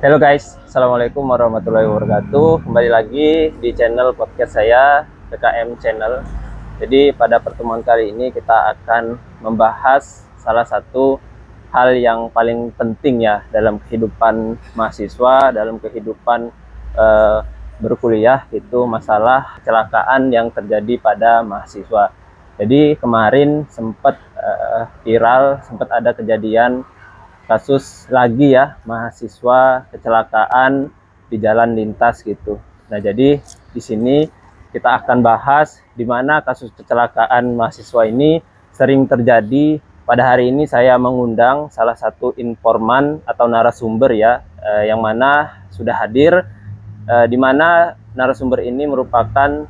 Halo guys, Assalamualaikum warahmatullahi wabarakatuh. Kembali lagi di channel podcast saya, PKM Channel. Jadi pada pertemuan kali ini kita akan membahas salah satu hal yang paling penting ya dalam kehidupan mahasiswa, dalam kehidupan berkuliah, itu masalah kecelakaan yang terjadi pada mahasiswa. Jadi kemarin sempat viral, sempat ada kejadian kasus lagi ya, mahasiswa kecelakaan di jalan lintas gitu. Nah, jadi di sini kita akan bahas di mana kasus kecelakaan mahasiswa ini sering terjadi. Pada hari ini saya mengundang salah satu informan atau narasumber ya, yang mana sudah hadir, di mana narasumber ini merupakan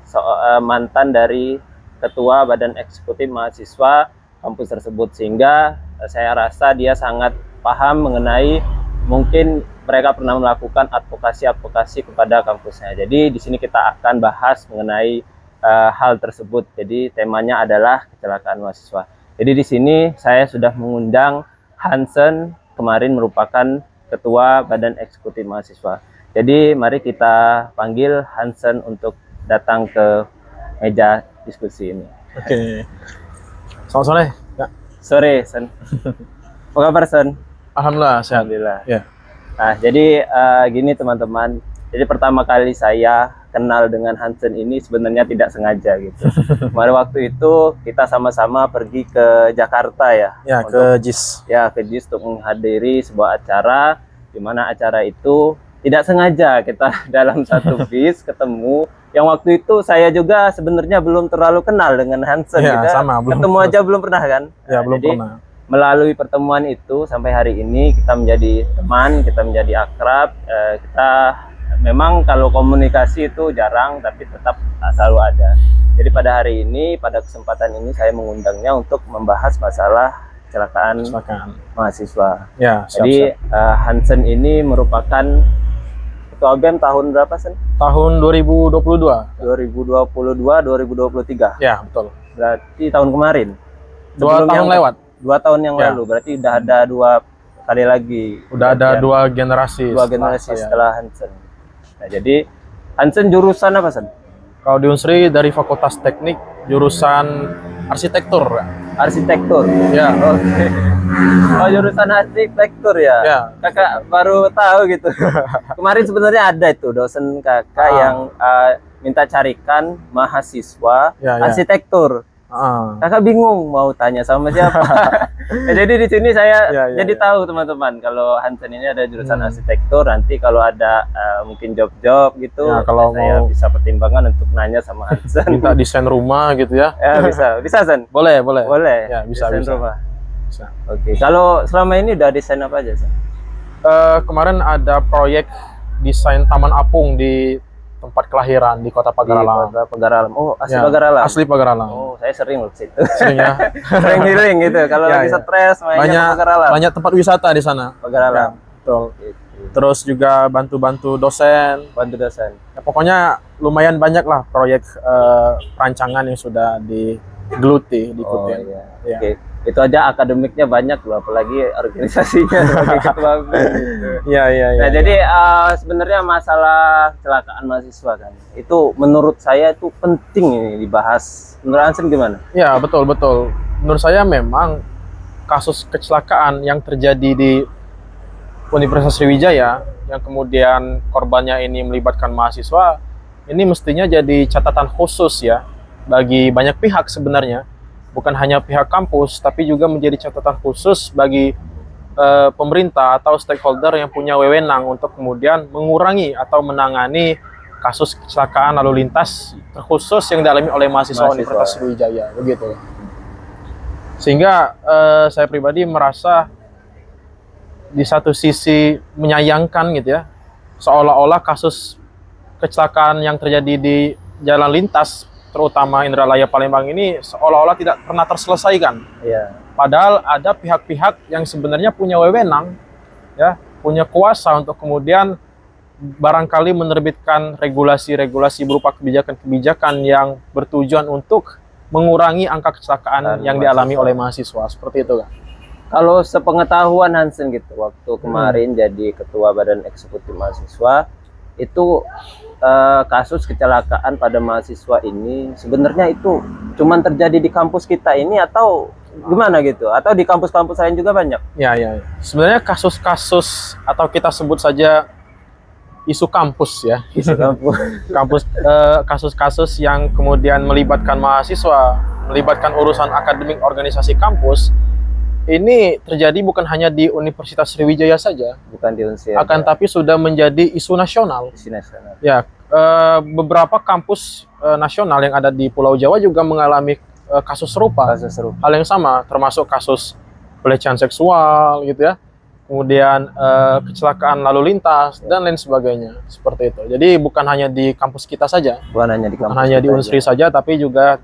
mantan dari Ketua Badan Eksekutif Mahasiswa kampus tersebut, sehingga saya rasa dia sangat paham mengenai mungkin mereka pernah melakukan advokasi kepada kampusnya. Jadi di sini kita akan bahas mengenai hal tersebut. Jadi temanya adalah kecelakaan mahasiswa. Jadi di sini saya sudah mengundang Hansen, kemarin merupakan Ketua Badan Eksekutif Mahasiswa. Jadi mari kita panggil Hansen untuk datang ke meja diskusi ini. Oke. Selamat sore. Ya. Sore, Sen. Apa kabar, Sen? Alhamdulillah sehat. Alhamdulillah. Ya. Nah, jadi gini teman-teman. Jadi pertama kali saya kenal dengan Hansen ini sebenarnya tidak sengaja gitu. Kemarin waktu itu kita sama-sama pergi ke Jakarta ya. Ya, ke JIS. Ya, ke JIS untuk menghadiri sebuah acara, di mana acara itu tidak sengaja kita dalam satu bis ketemu. Yang waktu itu saya juga sebenarnya belum terlalu kenal dengan Hansen. Ya, kita sama, belum. ketemu aja belum pernah kan? Ya, belum jadi, pernah. melalui pertemuan itu sampai hari ini kita menjadi teman, kita menjadi akrab. Kita memang kalau komunikasi itu jarang, tapi tetap selalu ada. Jadi pada hari ini, pada kesempatan ini saya mengundangnya untuk membahas masalah kecelakaan mahasiswa. Ya, siap, jadi Hansen ini merupakan Ketua BEM tahun berapa, Sen? Tahun 2022. 2022-2023. Ya, betul. Berarti tahun kemarin. 2 tahun lewat. 2 tahun yang Ya. lalu, berarti udah ada 2 kali lagi. Udah ada 2 generasi. 2 generasi setelah Hansen. Nah, jadi Hansen jurusan apa, Sen? Kalau di Unsri dari Fakultas Teknik, jurusan arsitektur. Arsitektur. Ya. Oke. Oh, jurusan arsitektur ya? Ya. Kakak baru tahu gitu. Kemarin sebenarnya ada itu dosen kakak yang minta carikan mahasiswa arsitektur. Kakak bingung mau tanya sama siapa. Jadi di sini saya jadi tahu teman-teman kalau Hansen ini ada jurusan arsitektur. Nanti kalau ada mungkin job-job gitu, kalau saya mau bisa pertimbangan untuk nanya sama Hansen. minta desain rumah gitu ya. Ya, bisa Sen? Boleh. Ya, bisa. Rumah. Bisa. Oke. Kalau selama ini udah desain apa aja, Sen? Kemarin ada proyek desain Taman Apung di tempat kelahiran di Kota Pagaralam. Di Kota Pagaralam. Oh, asli Pagaralam. Asli Pagaralam. Oh, saya sering loh situ. Sering ya. Sering healing gitu. Kalau lagi stres mainnya ke Pagaralam. Banyak tempat wisata di sana. Pagaralam. Ya, betul. Gitu. Terus juga bantu dosen. Ya, pokoknya lumayan banyak lah proyek perancangan yang sudah digeluti, diikuti. Oh, iya. Ya. Oke. Itu aja akademiknya banyak loh, apalagi organisasinya sebagai ketua. Iya. Nah, jadi sebenarnya masalah kecelakaan mahasiswa kan, itu menurut saya itu penting ini dibahas. Menurut Hansen gimana? Ya, betul. Menurut saya memang kasus kecelakaan yang terjadi di Universitas Sriwijaya yang kemudian korbannya ini melibatkan mahasiswa, ini mestinya jadi catatan khusus ya bagi banyak pihak sebenarnya. Bukan hanya pihak kampus, tapi juga menjadi catatan khusus bagi pemerintah atau stakeholder yang punya wewenang untuk kemudian mengurangi atau menangani kasus kecelakaan lalu lintas terkhusus yang dialami oleh mahasiswa Universitas Sriwijaya, begitu. Sehingga saya pribadi merasa di satu sisi menyayangkan gitu ya, seolah-olah kasus kecelakaan yang terjadi di jalan lintas terutama Indralaya Palembang ini seolah-olah tidak pernah terselesaikan. Iya. Padahal ada pihak-pihak yang sebenarnya punya wewenang, ya, punya kuasa untuk kemudian barangkali menerbitkan regulasi-regulasi berupa kebijakan-kebijakan yang bertujuan untuk mengurangi angka kecelakaan yang dialami oleh mahasiswa, seperti itu kan. Kalau sepengetahuan Hansen gitu, waktu kemarin jadi ketua Badan Eksekutif Mahasiswa, itu kasus kecelakaan pada mahasiswa ini sebenarnya itu cuman terjadi di kampus kita ini atau gimana gitu? Atau di kampus-kampus lain juga banyak? Ya, ya. Sebenarnya kasus-kasus atau kita sebut saja isu kampus ya. Isu kampus. Kasus-kasus yang kemudian melibatkan mahasiswa, melibatkan urusan akademik organisasi kampus, ini terjadi bukan hanya di Universitas Sriwijaya saja, Bukan di Unsur. akan tapi sudah menjadi isu nasional. Isu nasional. Ya, beberapa kampus nasional yang ada di Pulau Jawa juga mengalami kasus serupa. Kasus serupa. Hal yang sama, termasuk kasus pelecehan seksual gitu ya. Kemudian kecelakaan lalu lintas dan lain sebagainya seperti itu. Jadi bukan hanya di kampus kita saja, Bukan hanya di kampus. bukan hanya di kita Unsri aja. saja, tapi juga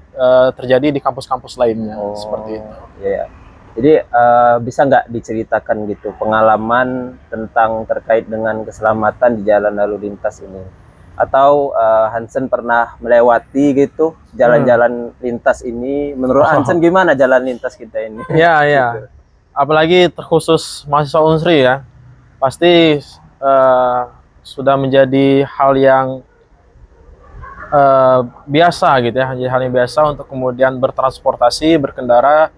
terjadi di kampus-kampus lainnya seperti itu. Iya. Jadi bisa nggak diceritakan gitu pengalaman tentang terkait dengan keselamatan di jalan lalu lintas ini? Atau Hansen pernah melewati gitu jalan-jalan lintas ini? Menurut Hansen gimana jalan lintas kita ini? Ya, ya. Gitu. Apalagi terkhusus mahasiswa Unsri ya, pasti sudah menjadi hal yang biasa gitu ya, hal yang biasa untuk kemudian bertransportasi, berkendara,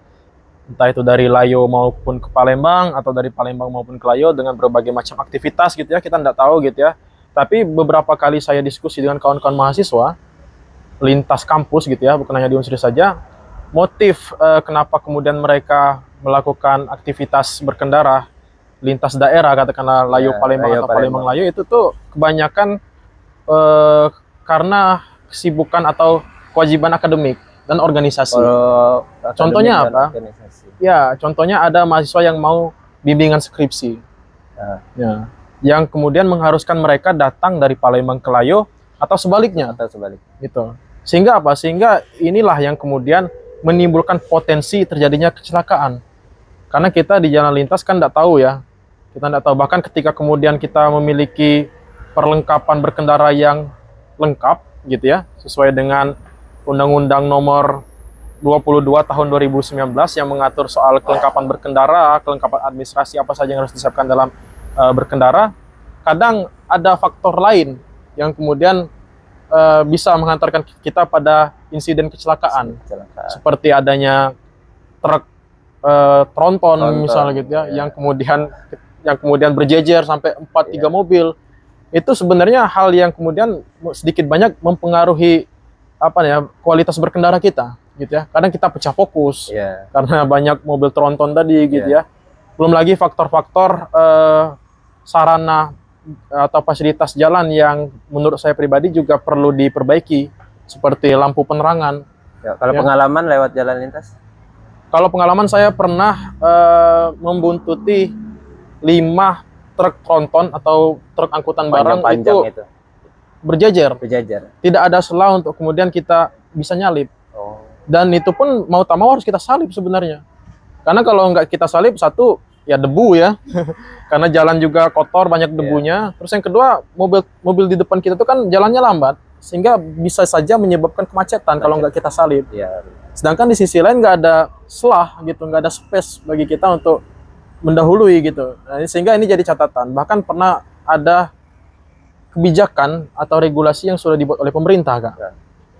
entah itu dari Layo maupun ke Palembang atau dari Palembang maupun ke Layo dengan berbagai macam aktivitas gitu ya, kita nggak tahu gitu ya. Tapi beberapa kali saya diskusi dengan kawan-kawan mahasiswa lintas kampus gitu ya, bukan hanya di Unsri saja, motif kenapa kemudian mereka melakukan aktivitas berkendara lintas daerah, katakanlah Layo Ya, Palembang Layo atau Palembang Layo, itu tuh kebanyakan karena kesibukan atau kewajiban akademik dan organisasi. Kalau akademik Contohnya dan apa? organisasi. Ya, contohnya ada mahasiswa yang mau bimbingan skripsi. Nah, Ya, yang kemudian mengharuskan mereka datang dari Palembang ke Layo atau sebaliknya atau sebaliknya. gitu. Sehingga apa? Sehingga inilah yang kemudian menimbulkan potensi terjadinya kecelakaan. Karena kita di jalan lintas kan tidak tahu ya. Kita tidak tahu, bahkan ketika kemudian kita memiliki perlengkapan berkendara yang lengkap gitu ya, sesuai dengan Undang-Undang Nomor 22 Tahun 2019 yang mengatur soal kelengkapan berkendara, kelengkapan administrasi apa saja yang harus disiapkan dalam berkendara. Kadang ada faktor lain yang kemudian bisa menghantarkan kita pada insiden kecelakaan. Seperti adanya truk tronton misalnya gitu ya, ya. yang kemudian berjejer sampai 4-3 mobil. Itu sebenarnya hal yang kemudian sedikit banyak mempengaruhi kualitas berkendara kita gitu ya. Kadang kita pecah fokus karena banyak mobil tronton tadi gitu ya. Belum lagi faktor-faktor sarana atau fasilitas jalan yang menurut saya pribadi juga perlu diperbaiki, seperti lampu penerangan. Ya, kalau pengalaman lewat jalan lintas? Kalau pengalaman, saya pernah membuntuti 5 truk tronton atau truk angkutan barang itu berjejer. Tidak ada celah untuk kemudian kita bisa nyalip. Dan itu pun mau tak mau harus kita salip sebenarnya. Karena kalau nggak kita salip, satu, ya debu ya. Karena jalan juga kotor, banyak debunya. Terus yang kedua, mobil di depan kita itu kan jalannya lambat, sehingga bisa saja menyebabkan kemacetan kalau nggak kita salip. Sedangkan di sisi lain nggak ada celah gitu, nggak ada space bagi kita untuk mendahului gitu. Nah, sehingga ini jadi catatan. Bahkan pernah ada kebijakan atau regulasi yang sudah dibuat oleh pemerintah, Kak.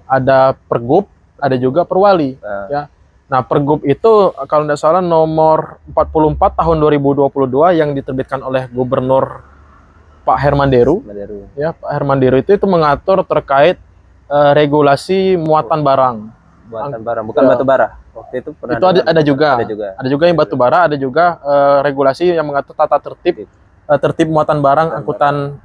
Ada Pergub, ada juga Perwali. Ya. Nah, Pergub itu kalau tidak salah nomor 44 tahun 2022 yang diterbitkan oleh Gubernur Pak Herman Deru. Ya, Pak Herman Deru itu mengatur terkait regulasi muatan barang. Muatan barang, bukan batu bara. Waktu itu pernah itu ada juga yang batu bara, ada juga regulasi yang mengatur tata tertib muatan barang, angkutan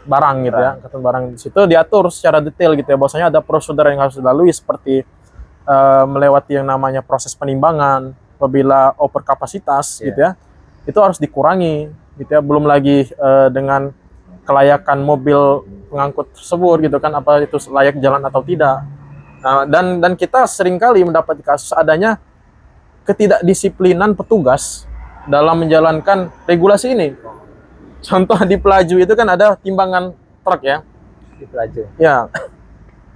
barang gitu ya. Angkutan barang di situ diatur secara detail gitu ya. Bahwasanya ada prosedur yang harus dilalui, seperti melewati yang namanya proses penimbangan apabila overkapasitas gitu ya. Itu harus dikurangi gitu ya. Belum lagi dengan kelayakan mobil pengangkut tersebut gitu kan, apa itu layak jalan atau tidak. Nah, dan kita seringkali mendapat kasus adanya ketidakdisiplinan petugas dalam menjalankan regulasi ini. Contoh di Pelaju itu kan ada timbangan truk ya. Di Pelaju. Ya.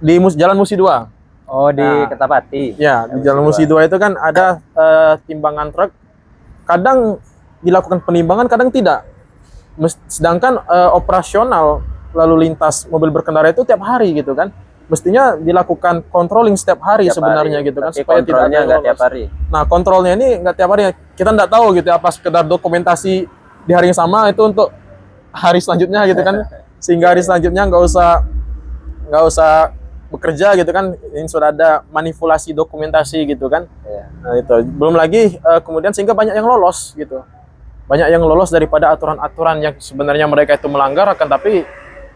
Di Jalan Musi 2. Oh, di Nah, Kertapati. Ya, di Jalan Musi 2 itu kan ada timbangan truk. Kadang dilakukan penimbangan, kadang tidak. Sedangkan operasional lalu lintas mobil berkendara itu tiap hari gitu kan. Mestinya dilakukan controlling setiap hari Tiap sebenarnya hari. gitu kan, Tapi supaya tidak ada kontrolnya yang nggak tiap lolos. hari. Nah, kontrolnya ini nggak tiap hari. Kita nggak tahu gitu ya, apa sekedar dokumentasi di hari yang sama itu untuk hari selanjutnya gitu kan. Sehingga hari selanjutnya nggak usah bekerja gitu kan, ini sudah ada manipulasi dokumentasi gitu kan. Iya. Nah itu belum lagi kemudian sehingga banyak yang lolos gitu, banyak yang lolos daripada aturan-aturan yang sebenarnya mereka itu melanggar, akan tapi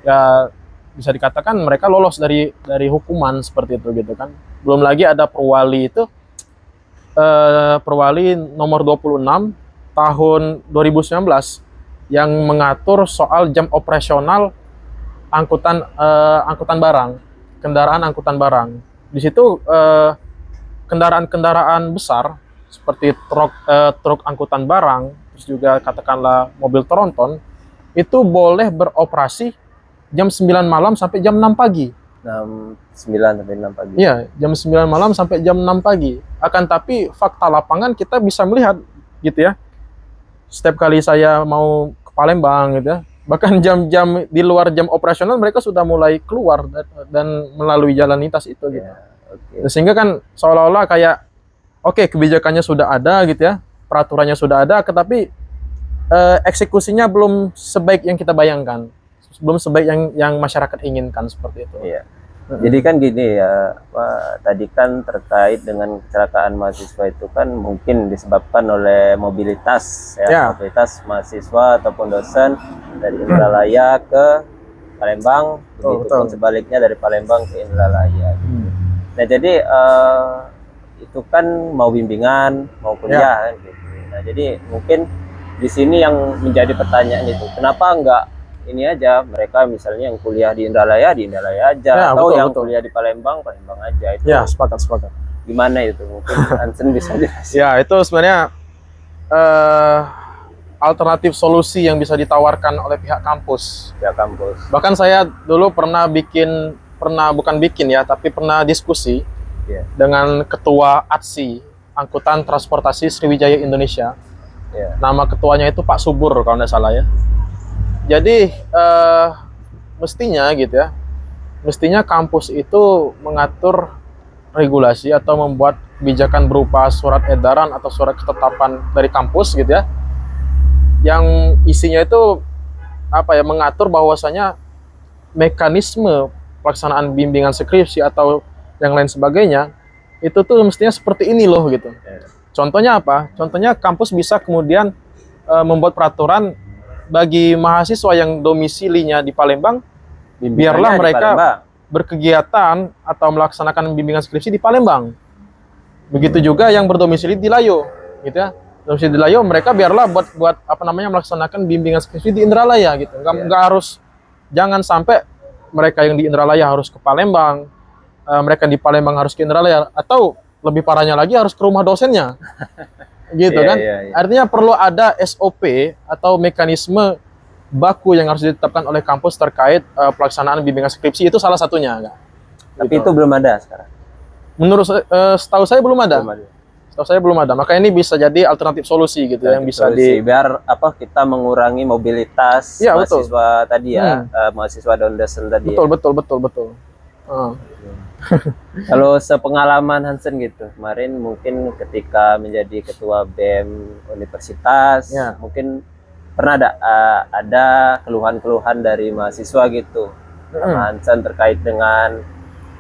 ya bisa dikatakan mereka lolos dari hukuman seperti itu gitu kan. Belum lagi ada Perwali itu, Perwali nomor 26 tahun 2019 yang mengatur soal jam operasional angkutan barang, kendaraan angkutan barang. Di situ kendaraan-kendaraan besar seperti truk angkutan barang, terus juga katakanlah mobil tronton, itu boleh beroperasi jam 9 malam sampai jam 6 pagi. 9 sampai 6 pagi. Iya, jam 9 malam sampai jam 6 pagi. Akan tapi fakta lapangan kita bisa melihat gitu ya. Setiap kali saya mau ke Palembang gitu ya, bahkan jam-jam di luar jam operasional mereka sudah mulai keluar dan melalui jalan lintas itu gitu. Ya, oke. Sehingga kan seolah-olah kayak oke, kebijakannya sudah ada gitu ya, peraturannya sudah ada, tetapi eksekusinya belum sebaik yang kita bayangkan, belum sebaik yang masyarakat inginkan seperti itu. Iya. Jadi kan gini ya, tadi kan terkait dengan kecelakaan mahasiswa itu kan mungkin disebabkan oleh mobilitas ya, Ya. mobilitas mahasiswa ataupun dosen dari Indralaya ke Palembang, begitu pun betul. sebaliknya dari Palembang ke Indralaya. Nah jadi itu kan mau bimbingan, mau kuliah kan gitu. Nah jadi mungkin di sini yang menjadi pertanyaan itu, kenapa enggak ini aja mereka misalnya yang kuliah di Indralaya aja, Ya, atau betul, yang betul. kuliah di Palembang aja, itu Ya, sepakat. gimana itu? Mungkin Hansen bisa jelasin. Ya, itu sebenarnya alternatif solusi yang bisa ditawarkan oleh pihak kampus. Ya kampus. Bahkan saya dulu pernah bukan bikin ya, tapi pernah diskusi Ya. dengan ketua ATSI, Angkutan Transportasi Sriwijaya Indonesia. Ya. Nama ketuanya itu Pak Subur kalau tidak salah ya. Jadi mestinya gitu ya, mestinya kampus itu mengatur regulasi atau membuat kebijakan berupa surat edaran atau surat ketetapan dari kampus gitu ya, yang isinya itu apa ya, mengatur bahwasanya mekanisme pelaksanaan bimbingan skripsi atau yang lain sebagainya itu tuh mestinya seperti ini loh gitu. Contohnya apa? Contohnya kampus bisa kemudian membuat peraturan bagi mahasiswa yang domisilinya di Palembang, biarlah Bimbingannya di mereka Palembang. berkegiatan atau melaksanakan bimbingan skripsi di Palembang. Begitu juga yang berdomisili di Layo, gitu ya. Domisili di Layo, mereka biarlah buat melaksanakan bimbingan skripsi di Indralaya gitu. Nggak harus, jangan sampai mereka yang di Indralaya harus ke Palembang, mereka di Palembang harus ke Indralaya, atau lebih parahnya lagi harus ke rumah dosennya. Gitu kan. Artinya perlu ada SOP atau mekanisme baku yang harus ditetapkan oleh kampus terkait pelaksanaan bimbingan skripsi, itu salah satunya. Tapi itu belum ada sekarang. Menurut setahu saya belum ada. Belum ada. Setahu saya belum ada. Maka ini bisa jadi alternatif solusi gitu yang bisa biar apa, kita mengurangi mobilitas ya, mahasiswa tadi ya, mahasiswa dan dosen tadi. Betul. Kalau sepengalaman Hansen gitu, kemarin mungkin ketika menjadi ketua BEM universitas, mungkin pernah ada keluhan-keluhan dari mahasiswa gitu sama Hansen terkait dengan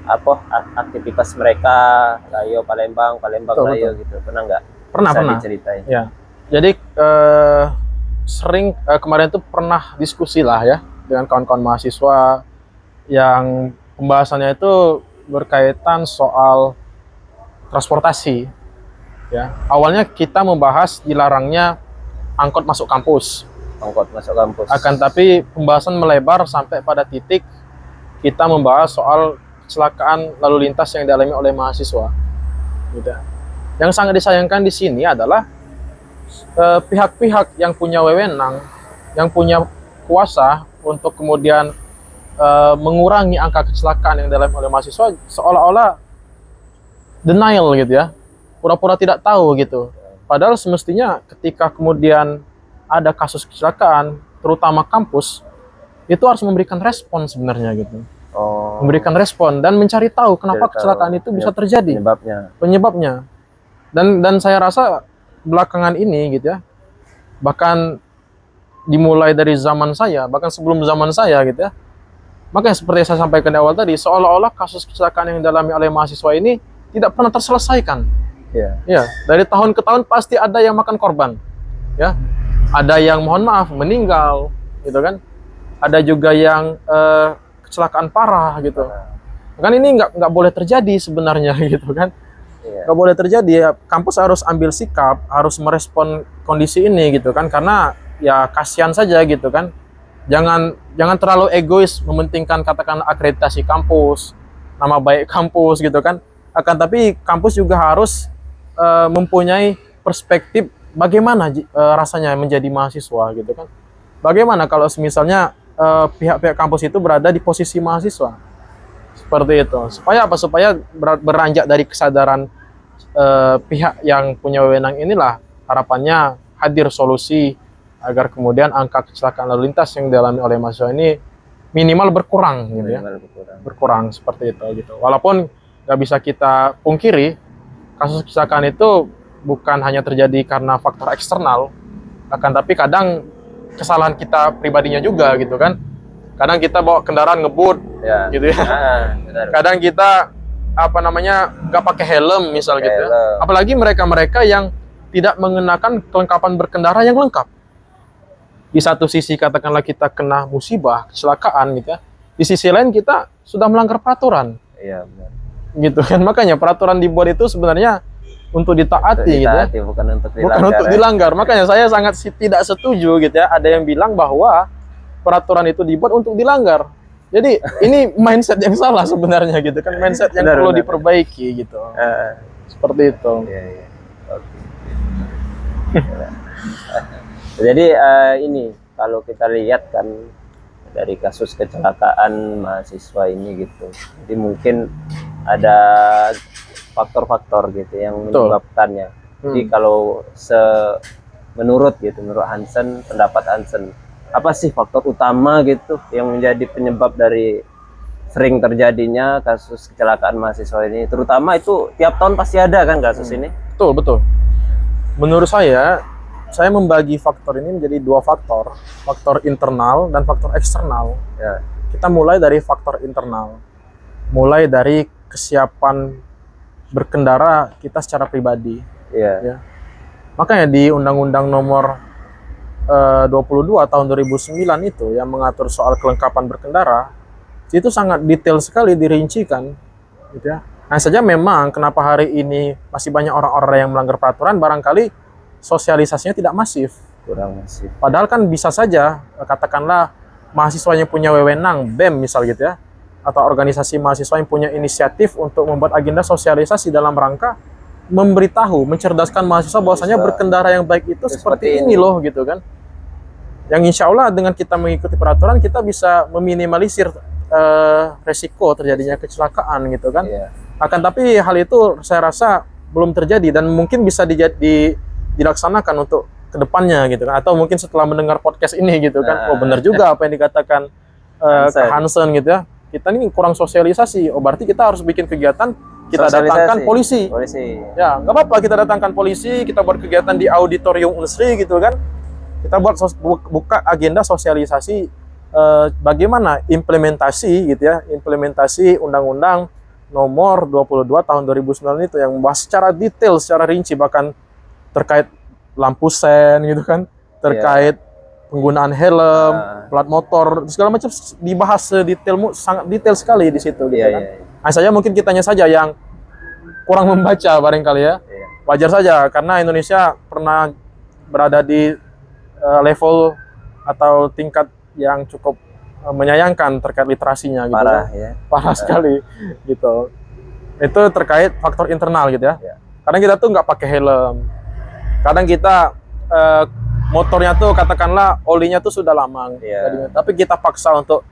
apa aktivitas mereka, Layo Palembang Layo gitu, pernah nggak? Pernah. Diceritain. Ya. Jadi sering kemarin itu pernah diskusi lah ya dengan kawan-kawan mahasiswa yang pembahasannya itu berkaitan soal transportasi. Ya, awalnya kita membahas dilarangnya angkot masuk kampus. Akan tapi pembahasan melebar sampai pada titik kita membahas soal kecelakaan lalu lintas yang dialami oleh mahasiswa. Gitu. Yang sangat disayangkan di sini adalah pihak-pihak yang punya wewenang, yang punya kuasa untuk kemudian mengurangi angka kecelakaan yang dialami oleh mahasiswa, seolah-olah denial gitu ya, pura-pura tidak tahu gitu. Padahal semestinya ketika kemudian ada kasus kecelakaan, terutama kampus, itu harus memberikan respon sebenarnya gitu. Oh, Memberikan respon dan mencari tahu kenapa cari tahu kecelakaan itu bisa terjadi, penyebabnya. dan saya rasa belakangan ini gitu ya, bahkan dimulai dari zaman saya, bahkan sebelum zaman saya gitu ya, makanya seperti saya sampaikan di awal tadi, seolah-olah kasus kecelakaan yang dialami oleh mahasiswa ini tidak pernah terselesaikan. Iya. Ya, dari tahun ke tahun pasti ada yang makan korban, ya, ada yang mohon maaf meninggal, gitu kan, ada juga yang kecelakaan parah gitu. Kan ini nggak boleh terjadi sebenarnya gitu kan, Iya. nggak boleh terjadi. Ya, kampus harus ambil sikap, harus merespon kondisi ini gitu kan, karena ya kasihan saja gitu kan. Jangan terlalu egois mementingkan katakan akreditasi kampus, nama baik kampus gitu kan. Akan tapi kampus juga harus mempunyai perspektif bagaimana rasanya menjadi mahasiswa gitu kan. Bagaimana kalau misalnya pihak-pihak kampus itu berada di posisi mahasiswa. Seperti itu. Supaya apa? Supaya beranjak dari kesadaran pihak yang punya wewenang inilah, harapannya hadir solusi agar kemudian angka kecelakaan lalu lintas yang dialami oleh mahasiswa ini minimal berkurang gitu ya. Berkurang seperti itu gitu. Walaupun nggak bisa kita pungkiri, kasus kecelakaan itu bukan hanya terjadi karena faktor eksternal, akan tapi kadang kesalahan kita pribadinya juga gitu kan. Kadang kita bawa kendaraan ngebut, Ya. gitu ya. Benar. Kadang kita nggak pakai helm misal gitu ya. Apalagi mereka-mereka yang tidak mengenakan kelengkapan berkendara yang lengkap. Di satu sisi katakanlah kita kena musibah, kecelakaan gitu ya. Di sisi lain kita sudah melanggar peraturan. Iya, benar. Gitu kan. Makanya peraturan dibuat itu sebenarnya untuk ditaati gitu ya. Bukan untuk dilanggar. Bukan untuk dilanggar. Makanya saya sangat tidak setuju gitu ya. Ada yang bilang bahwa peraturan itu dibuat untuk dilanggar. Jadi ini mindset yang salah sebenarnya gitu kan. Mindset yang perlu diperbaiki gitu. Seperti itu. Iya, iya. Oke. Jadi ini kalau kita lihat kan dari kasus kecelakaan mahasiswa ini gitu. Jadi mungkin ada faktor-faktor gitu yang menyebabkannya. Jadi kalau menurut Hansen, pendapat Hansen, apa sih faktor utama gitu yang menjadi penyebab dari sering terjadinya kasus kecelakaan mahasiswa ini? Terutama itu tiap tahun pasti ada kan kasus ini? Betul, betul. Menurut saya membagi faktor ini menjadi dua faktor, faktor internal dan faktor eksternal. Ya. Kita mulai dari faktor internal, mulai dari kesiapan berkendara kita secara pribadi. Ya. Makanya di Undang-Undang Nomor 22 tahun 2009 itu yang mengatur soal kelengkapan berkendara, itu sangat detail sekali dirincikan, gitu ya. Nah saja memang kenapa hari ini masih banyak orang-orang yang melanggar peraturan, barangkali sosialisasinya tidak masif. Kurang masif. Padahal kan bisa saja, katakanlah mahasiswanya punya wewenang, BEM misal gitu ya, atau organisasi mahasiswa yang punya inisiatif untuk membuat agenda sosialisasi dalam rangka memberitahu, mencerdaskan mahasiswa bahwasanya berkendara yang baik itu seperti ini loh gitu kan. Yang insya Allah dengan kita mengikuti peraturan kita bisa meminimalisir resiko terjadinya kecelakaan gitu kan. Akan tapi hal itu saya rasa belum terjadi dan mungkin bisa dilaksanakan untuk kedepannya gitu kan. Atau mungkin setelah mendengar podcast ini gitu kan, oh benar juga apa yang dikatakan Hansen gitu ya. Kita ini kurang sosialisasi, oh berarti kita harus bikin kegiatan, kita datangkan polisi. Ya, nggak apa-apa kita datangkan polisi, kita buat kegiatan di auditorium Unsri gitu kan. Kita buka agenda sosialisasi bagaimana implementasi gitu ya, implementasi Undang-Undang Nomor 22 tahun 2009 itu yang membahas secara detail, secara rinci, bahkan terkait lampu sen gitu kan, terkait penggunaan helm, plat motor, segala macam dibahas sangat detail sekali di situ gitu kan. Nah, saya mungkin kitanya saja yang kurang membaca barangkali ya. Wajar saja karena Indonesia pernah berada di level atau tingkat yang cukup menyayangkan terkait literasinya gitu. Parah sekali gitu. Itu terkait faktor internal gitu ya. Kadang kita tuh nggak pakai helm. Kadang kita motornya tuh katakanlah olinya tuh sudah lama, tapi kita paksa untuk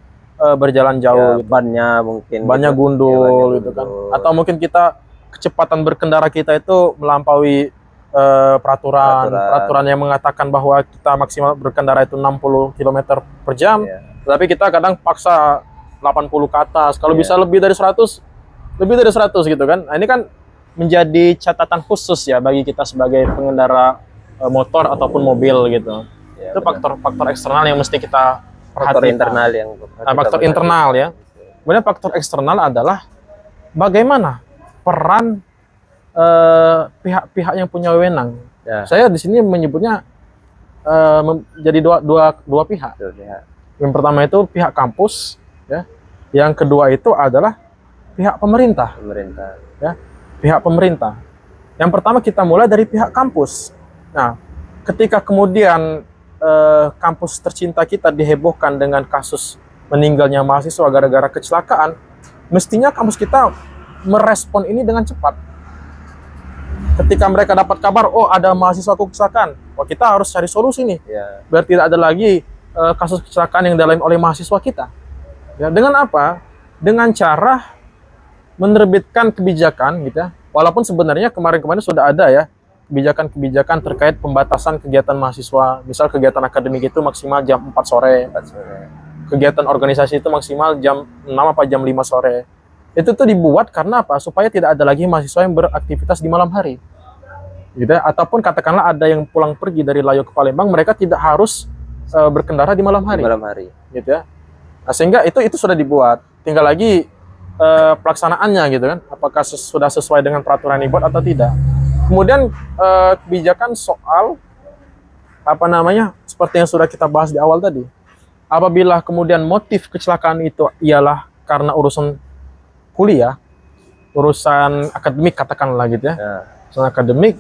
berjalan jauh. Gitu. Bannya mungkin. Bannya gundul gitu kan. Atau mungkin kita kecepatan berkendara kita itu melampaui peraturan yang mengatakan bahwa kita maksimal berkendara itu 60 km per jam, tapi kita kadang paksa 80 ke atas. Kalau bisa lebih dari 100 gitu kan. Nah, ini kan menjadi catatan khusus ya bagi kita sebagai pengendara motor ataupun mobil gitu. Itu faktor eksternal yang mesti kita perhatikan. Faktor internal ya. Kemudian faktor eksternal adalah bagaimana peran pihak-pihak yang punya wewenang. Saya di sini menyebutnya menjadi dua pihak. Yang pertama itu pihak kampus, ya. Yang kedua itu adalah pihak pemerintah. Ya, pihak pemerintah. Yang pertama kita mulai dari pihak kampus. Nah, ketika kemudian kampus tercinta kita dihebohkan dengan kasus meninggalnya mahasiswa gara-gara kecelakaan, mestinya kampus kita merespon ini dengan cepat. Ketika mereka dapat kabar, oh ada mahasiswa kecelakaan, wah kita harus cari solusi nih, biar tidak ada lagi kasus kecelakaan yang dialami oleh mahasiswa kita. Ya, dengan apa? Dengan cara menerbitkan kebijakan, gitu ya. Walaupun sebenarnya kemarin-kemarin sudah ada ya kebijakan-kebijakan terkait pembatasan kegiatan mahasiswa. Misal kegiatan akademik itu maksimal jam 4 sore. Kegiatan organisasi itu maksimal jam 6 apa jam 5 sore. Itu tuh dibuat karena apa? Supaya tidak ada lagi mahasiswa yang beraktivitas di malam hari. Gitu ya. Ataupun katakanlah ada yang pulang pergi dari Layo ke Palembang, mereka tidak harus berkendara di malam hari. Gitu ya. Nah, sehingga itu sudah dibuat. Tinggal lagi pelaksanaannya gitu kan. Apakah sudah sesuai dengan peraturan yang dibuat atau tidak. Kemudian kebijakan soal seperti yang sudah kita bahas di awal tadi. Apabila kemudian motif kecelakaan itu ialah karena urusan kuliah, urusan akademik katakanlah gitu ya, urusan akademik,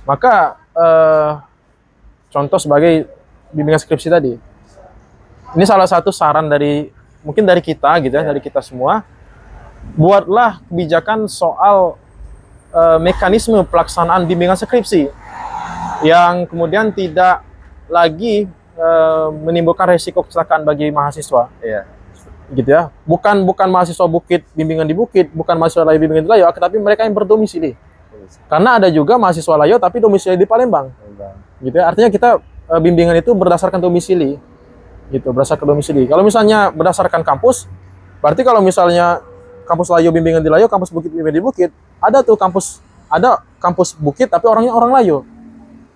maka contoh sebagai bimbingan skripsi tadi. Ini salah satu saran mungkin dari kita gitu ya, dari kita semua, buatlah kebijakan soal mekanisme pelaksanaan bimbingan skripsi yang kemudian tidak lagi menimbulkan resiko kecelakaan bagi mahasiswa. Gitu ya. Bukan mahasiswa Bukit bimbingan di Bukit, bukan mahasiswa Layo bimbingan di Layo, tapi mereka yang berdomisili. Karena ada juga mahasiswa Layo tapi domisili di Palembang. Gitu ya. Artinya kita bimbingan itu berdasarkan domisili. Gitu, berdasarkan domisili. Kalau misalnya berdasarkan kampus, berarti kalau misalnya kampus Layo bimbingan di Layo, kampus Bukit bimbingan di Bukit, ada kampus Bukit tapi orangnya orang Layo.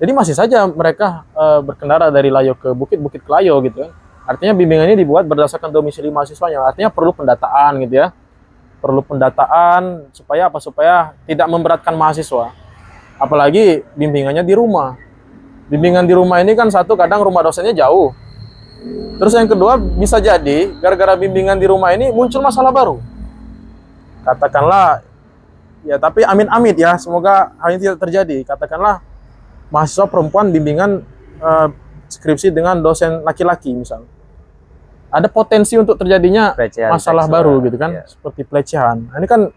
Jadi masih saja mereka berkendara dari Layo ke Bukit, Bukit ke Layo gitu ya. Artinya bimbingannya dibuat berdasarkan domisili mahasiswanya. Artinya perlu pendataan gitu ya. Perlu pendataan supaya apa? Supaya tidak memberatkan mahasiswa. Apalagi bimbingannya di rumah. Bimbingan di rumah ini kan satu, kadang rumah dosennya jauh. Terus yang kedua, bisa jadi gara-gara bimbingan di rumah ini muncul masalah baru. Katakanlah, ya tapi amin-amin ya, semoga hal ini tidak terjadi. Katakanlah mahasiswa perempuan bimbingan skripsi dengan dosen laki-laki misal. Ada potensi untuk terjadinya pelecehan masalah seksual, baru gitu kan, seperti pelecehan. Ini kan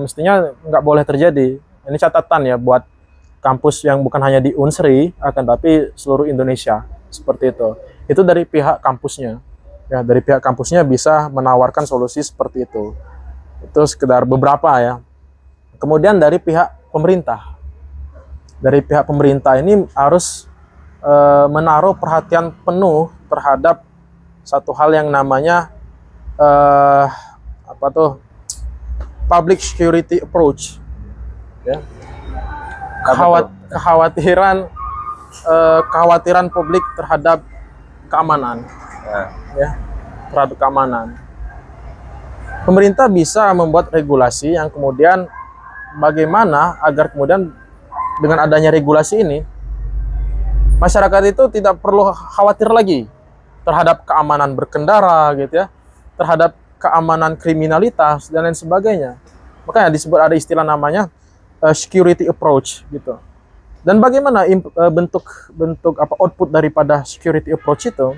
mestinya nggak boleh terjadi. Ini catatan ya buat kampus yang bukan hanya di Unsri, akan tapi seluruh Indonesia seperti itu. Itu dari pihak kampusnya. Ya, dari pihak kampusnya bisa menawarkan solusi seperti itu. Itu sekedar beberapa ya. Kemudian dari pihak pemerintah. Dari pihak pemerintah ini harus menaruh perhatian penuh terhadap satu hal yang namanya public security approach. Ya. Kekhawatiran publik terhadap keamanan. Ya, terhadap keamanan. Pemerintah bisa membuat regulasi yang kemudian bagaimana agar kemudian dengan adanya regulasi ini masyarakat itu tidak perlu khawatir lagi terhadap keamanan berkendara gitu ya, terhadap keamanan kriminalitas dan lain sebagainya. Makanya disebut ada istilah namanya security approach gitu. Dan bagaimana bentuk output daripada security approach itu?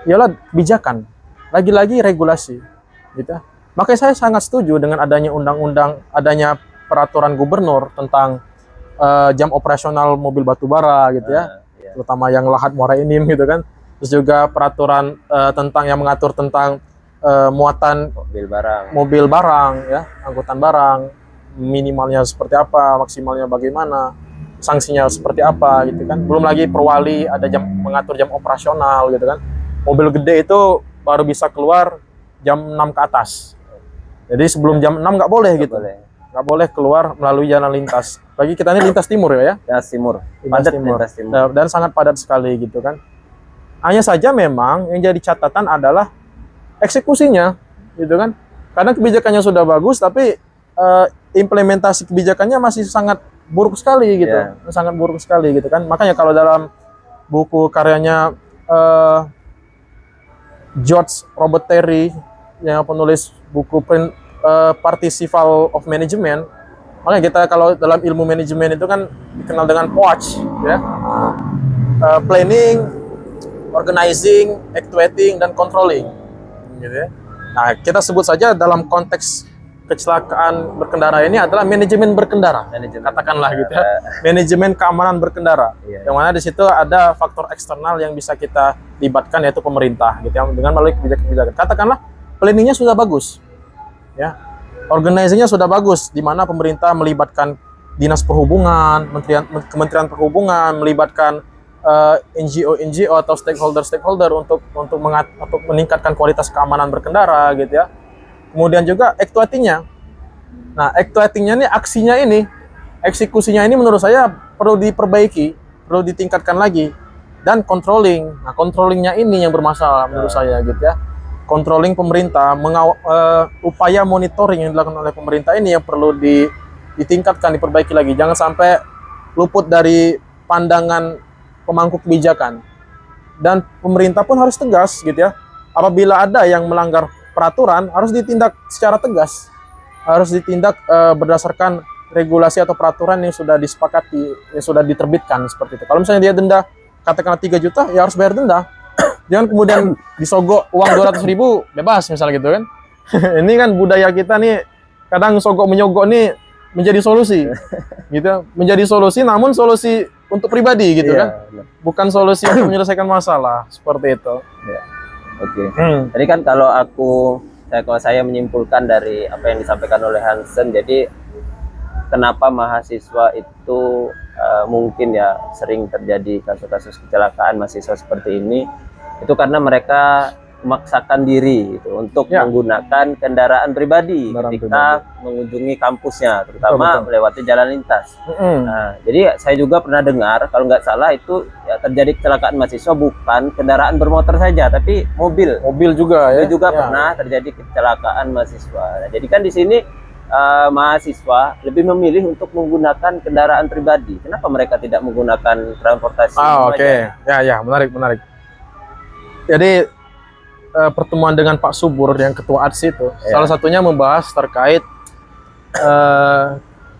Ialah kebijakan, lagi-lagi regulasi gitu. Makanya saya sangat setuju dengan adanya undang-undang, adanya peraturan gubernur tentang jam operasional mobil batubara gitu ya, terutama yang Lahat Muara Enim gitu kan. Terus juga peraturan tentang yang mengatur tentang muatan mobil barang ya, angkutan barang. minimalnya seperti apa, maksimalnya bagaimana, sanksinya seperti apa gitu kan. Belum lagi perwali ada jam mengatur jam operasional gitu kan. Mobil gede itu baru bisa keluar jam 6 ke atas. Jadi sebelum jam 6 nggak boleh gitu. Nggak boleh keluar melalui jalan lintas. Bagi kita ini lintas timur ya. Lintas timur. Padat lintas timur. Dan sangat padat sekali gitu kan. Hanya saja memang yang jadi catatan adalah eksekusinya gitu kan. Kadang kebijakannya sudah bagus tapi implementasi kebijakannya masih sangat buruk sekali gitu. Sangat buruk sekali gitu kan. Makanya kalau dalam buku karyanya George Robert Terry yang penulis buku Participle of Management, makanya kita kalau dalam ilmu manajemen itu kan dikenal dengan POAC ya. Planning, organizing, actuating, dan controlling gitu ya. Nah, kita sebut saja dalam konteks kecelakaan berkendara ini adalah manajemen berkendara, katakanlah gitu ya. Manajemen keamanan berkendara, yang mana di situ ada faktor eksternal yang bisa kita libatkan, yaitu pemerintah gitu ya, dengan melalui kebijakan-kebijakan. Katakanlah planningnya sudah bagus ya, organizingnya sudah bagus, di mana pemerintah melibatkan dinas perhubungan, kementerian perhubungan, melibatkan NGO atau stakeholder untuk meningkatkan kualitas keamanan berkendara gitu ya. Kemudian juga actuating-nya. Nah, actuating-nya ini, aksinya ini, eksekusinya ini menurut saya perlu diperbaiki, perlu ditingkatkan lagi. Dan controlling. Nah, controlling-nya ini yang bermasalah menurut saya gitu ya. Controlling pemerintah, upaya monitoring yang dilakukan oleh pemerintah ini yang perlu ditingkatkan, diperbaiki lagi. Jangan sampai luput dari pandangan pemangku kebijakan. Dan pemerintah pun harus tegas gitu ya. Apabila ada yang melanggar peraturan, harus ditindak secara tegas, harus ditindak berdasarkan regulasi atau peraturan yang sudah disepakati, yang sudah diterbitkan seperti itu. Kalau misalnya dia denda katakanlah 3 juta, ya harus bayar denda. Jangan kemudian disogok uang 200.000 bebas misalnya gitu kan. Ini kan budaya kita nih, kadang sogok menyogok nih menjadi solusi gitu, menjadi solusi, namun solusi untuk pribadi gitu kan, bukan solusi untuk menyelesaikan masalah seperti itu. Oke. Tadi kan kalau saya menyimpulkan dari apa yang disampaikan oleh Hansen, jadi kenapa mahasiswa itu mungkin ya sering terjadi kasus-kasus kecelakaan mahasiswa seperti ini, itu karena mereka memaksakan diri gitu, untuk menggunakan kendaraan pribadi ketika mengunjungi kampusnya, terutama melewati jalan lintas. Nah, jadi saya juga pernah dengar, kalau nggak salah itu ya, terjadi kecelakaan mahasiswa bukan kendaraan bermotor saja, tapi mobil juga ya. Itu juga pernah terjadi kecelakaan mahasiswa. Nah, jadi kan di sini mahasiswa lebih memilih untuk menggunakan kendaraan pribadi. Kenapa mereka tidak menggunakan transportasi? Oke. Ya, menarik. Jadi pertemuan dengan Pak Subur yang ketua ADSI itu, salah satunya membahas terkait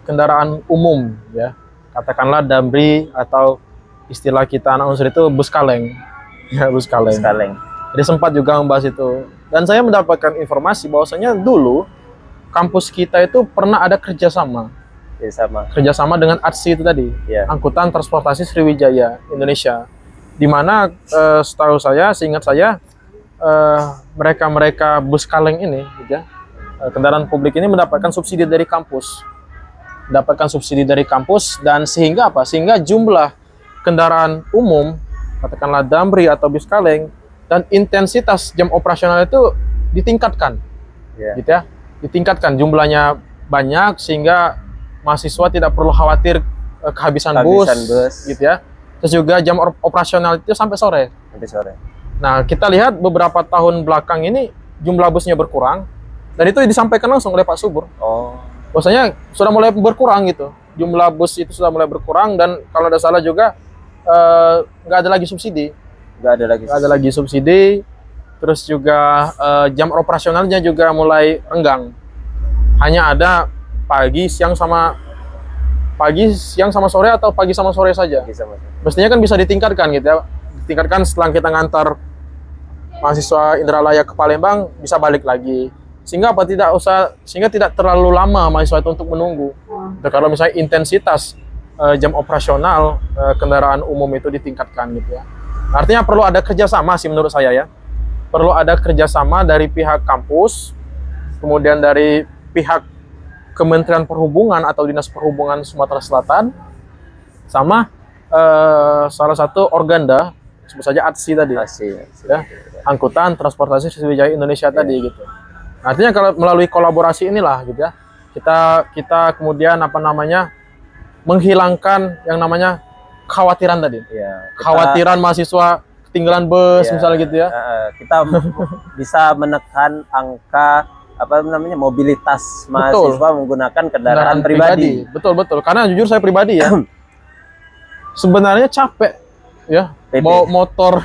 kendaraan umum ya, katakanlah Damri atau istilah kita anak unsur itu bus kaleng ya, bus kaleng. Jadi sempat juga membahas itu, dan saya mendapatkan informasi bahwasanya dulu kampus kita itu pernah ada kerjasama dengan ADSI itu tadi, Angkutan Transportasi Sriwijaya Indonesia, di mana setahu saya, seingat saya, mereka bus kaleng ini gitu ya, kendaraan publik ini mendapatkan subsidi dari kampus, dan sehingga jumlah kendaraan umum, katakanlah Damri atau bus kaleng, dan intensitas jam operasional itu ditingkatkan gitu ya, ditingkatkan, jumlahnya banyak sehingga mahasiswa tidak perlu khawatir kehabisan bus gitu ya. Terus juga jam operasional itu sampai sore. Nah, kita lihat beberapa tahun belakang ini jumlah busnya berkurang, dan itu disampaikan langsung oleh Pak Subur. Bahwasanya sudah mulai berkurang gitu, jumlah bus itu sudah mulai berkurang, dan kalau tidak salah juga nggak ada lagi subsidi. Terus juga jam operasionalnya juga mulai renggang. Hanya ada pagi, siang sama sore, atau pagi sama sore saja. Mestinya kan bisa ditingkatkan gitu ya. Ditingkatkan setelah kita ngantar mahasiswa Indralaya ke Palembang, bisa balik lagi. Sehingga tidak terlalu lama mahasiswa itu untuk menunggu. Kalau misalnya intensitas jam operasional kendaraan umum itu ditingkatkan gitu ya. Artinya perlu ada kerjasama sih menurut saya ya. Perlu ada kerjasama dari pihak kampus, kemudian dari pihak Kementerian Perhubungan atau Dinas Perhubungan Sumatera Selatan sama salah satu organda, sebut saja ATSI tadi, ya, Angkutan Transportasi Sriwijaya Indonesia tadi gitu. Artinya kalau melalui kolaborasi inilah gitu ya, kita kemudian menghilangkan yang namanya kekhawatiran tadi. Ya, Kekhawatiran mahasiswa ketinggalan bus misalnya gitu ya. Kita bisa menekan angka mobilitas mahasiswa menggunakan kendaraan pribadi. Betul. Karena jujur saya pribadi ya, sebenarnya capek ya, bawa motor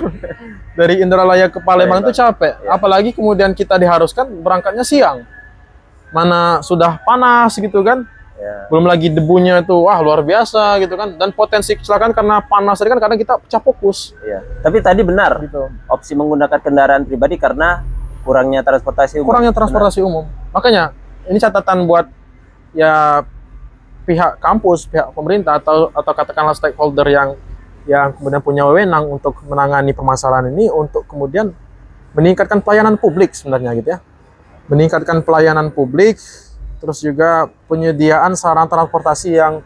dari Indralaya ke Palembang itu capek. Apalagi kemudian kita diharuskan berangkatnya siang. Mana sudah panas gitu kan. Belum lagi debunya itu luar biasa gitu kan, dan potensi kecelakaan karena panas tadi kan kadang kita pecah fokus. Tapi tadi benar gitu, opsi menggunakan kendaraan pribadi karena kurangnya transportasi umum. Makanya ini catatan buat ya pihak kampus, pihak pemerintah atau katakanlah stakeholder yang kemudian punya wewenang untuk menangani permasalahan ini, untuk kemudian meningkatkan pelayanan publik sebenarnya gitu ya. Meningkatkan pelayanan publik, terus juga penyediaan sarana transportasi yang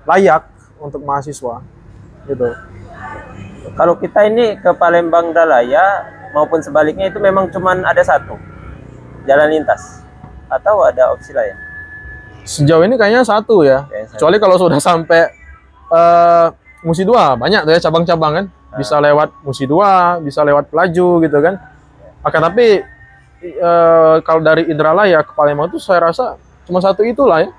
layak untuk mahasiswa gitu. Kalau kita ini ke Palembang Indralaya maupun sebaliknya itu memang cuman ada satu jalan lintas atau ada opsi lain? Sejauh ini kayaknya satu ya. Kecuali kalau sudah sampai Musi 2, banyak tuh ya cabang-cabang kan. Bisa lewat Musi 2, bisa lewat Pelaju gitu kan. Tapi kalau dari Indralaya ke Palembang itu saya rasa cuma satu itulah ya.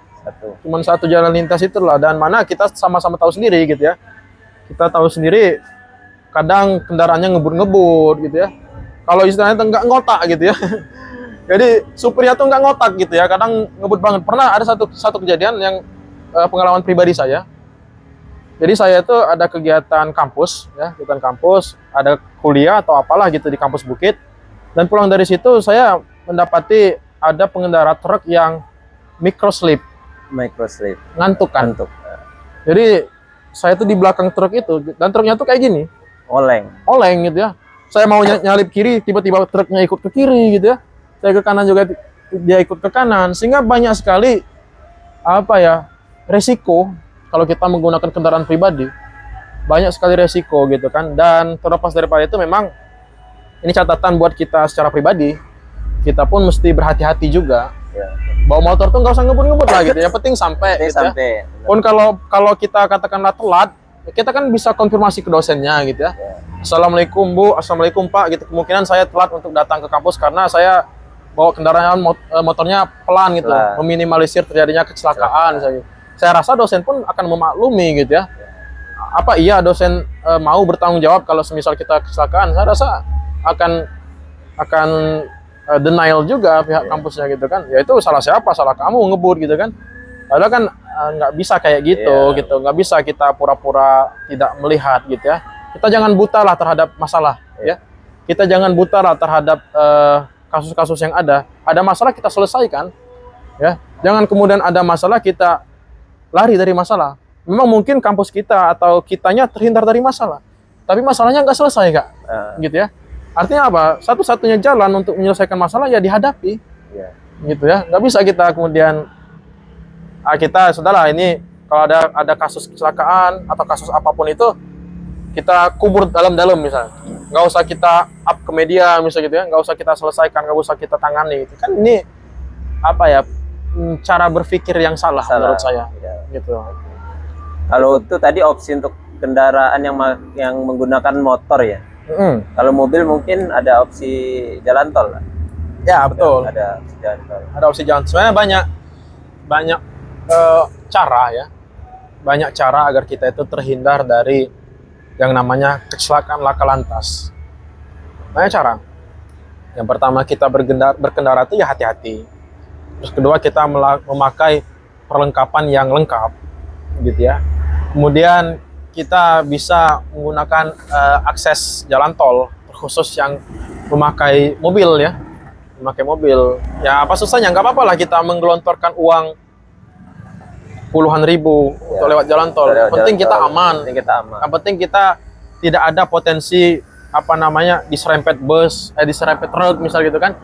Cuma satu jalan lintas itulah, dan mana kita sama-sama tahu sendiri gitu ya. Kita tahu sendiri kadang kendaraannya ngebut-ngebut gitu ya. Kalau istilahnya nggak ngotak gitu ya. Jadi supirnya tuh nggak ngotak gitu ya, kadang ngebut banget. Pernah ada satu kejadian yang pengalaman pribadi saya. Jadi saya tuh ada kegiatan kampus ya, ada kuliah atau apalah gitu di kampus Bukit. Dan pulang dari situ saya mendapati ada pengendara truk yang microslip. Ngantuk. Jadi saya tuh di belakang truk itu, dan truknya tuh kayak gini. Oleng gitu ya. Saya mau nyalip kiri, tiba-tiba truknya ikut ke kiri gitu ya. Saya ke kanan juga, dia ikut ke kanan. Sehingga banyak sekali resiko kalau kita menggunakan kendaraan pribadi. Banyak sekali resiko gitu kan. Dan terlepas daripada itu, memang ini catatan buat kita secara pribadi. Kita pun mesti berhati-hati juga. Bawa motor tuh nggak usah ngebut-ngebut lah gitu. Yang penting sampai. Gitu ya. Pun kalau kita katakanlah telat, kita kan bisa konfirmasi ke dosennya gitu ya. Assalamualaikum Bu, assalamualaikum Pak, gitu. Kemungkinan saya telat untuk datang ke kampus karena saya bawa kendaraan motornya pelan gitu, meminimalisir terjadinya kecelakaan. Saya rasa dosen pun akan memaklumi gitu ya. Apa iya dosen mau bertanggung jawab kalau semisal kita kecelakaan? Saya rasa akan denial juga pihak kampusnya gitu kan. Ya itu salah siapa? Salah kamu ngebut gitu kan. Padahal kan nggak bisa kayak gitu gitu. Nggak bisa kita pura-pura tidak melihat gitu ya. Kita jangan buta lah terhadap masalah ya. Kita jangan buta lah terhadap kasus-kasus yang ada. Ada masalah kita selesaikan ya. Jangan kemudian ada masalah kita lari dari masalah. Memang mungkin kampus kita atau kitanya terhindar dari masalah, tapi masalahnya nggak selesai Kak. Gitu ya. Artinya apa? Satu-satunya jalan untuk menyelesaikan masalah ya dihadapi. Gitu ya. Nggak bisa kita kemudian kita sudahlah, ini kalau ada kasus kecelakaan atau kasus apapun itu kita kubur dalam-dalam misalnya. Nggak usah kita up ke media misalnya gitu ya. Nggak usah kita selesaikan, nggak usah kita tangani. Gitu. Kan ini cara berpikir yang salah menurut saya. Gitu. Kalau itu tadi opsi untuk kendaraan yang menggunakan motor ya. Kalau mobil mungkin ada opsi jalan tol lah. Ya betul. Ada opsi jalan tol. Ada opsi jalan. Sebenarnya banyak cara ya. Banyak cara agar kita itu terhindar dari yang namanya kecelakaan laka lantas. Banyak cara. Yang pertama, kita berkendara itu ya hati-hati. Terus kedua, kita memakai perlengkapan yang lengkap gitu ya. Kemudian kita bisa menggunakan akses jalan tol khusus yang memakai mobil ya. Memakai mobil. Ya apa susahnya, nggak apa-apa lah kita menggelontorkan uang puluhan ribu untuk lewat jalan tol. Penting kita aman. Yang penting kita tidak ada potensi diserempet bus, diserempet truk misal gitu kan.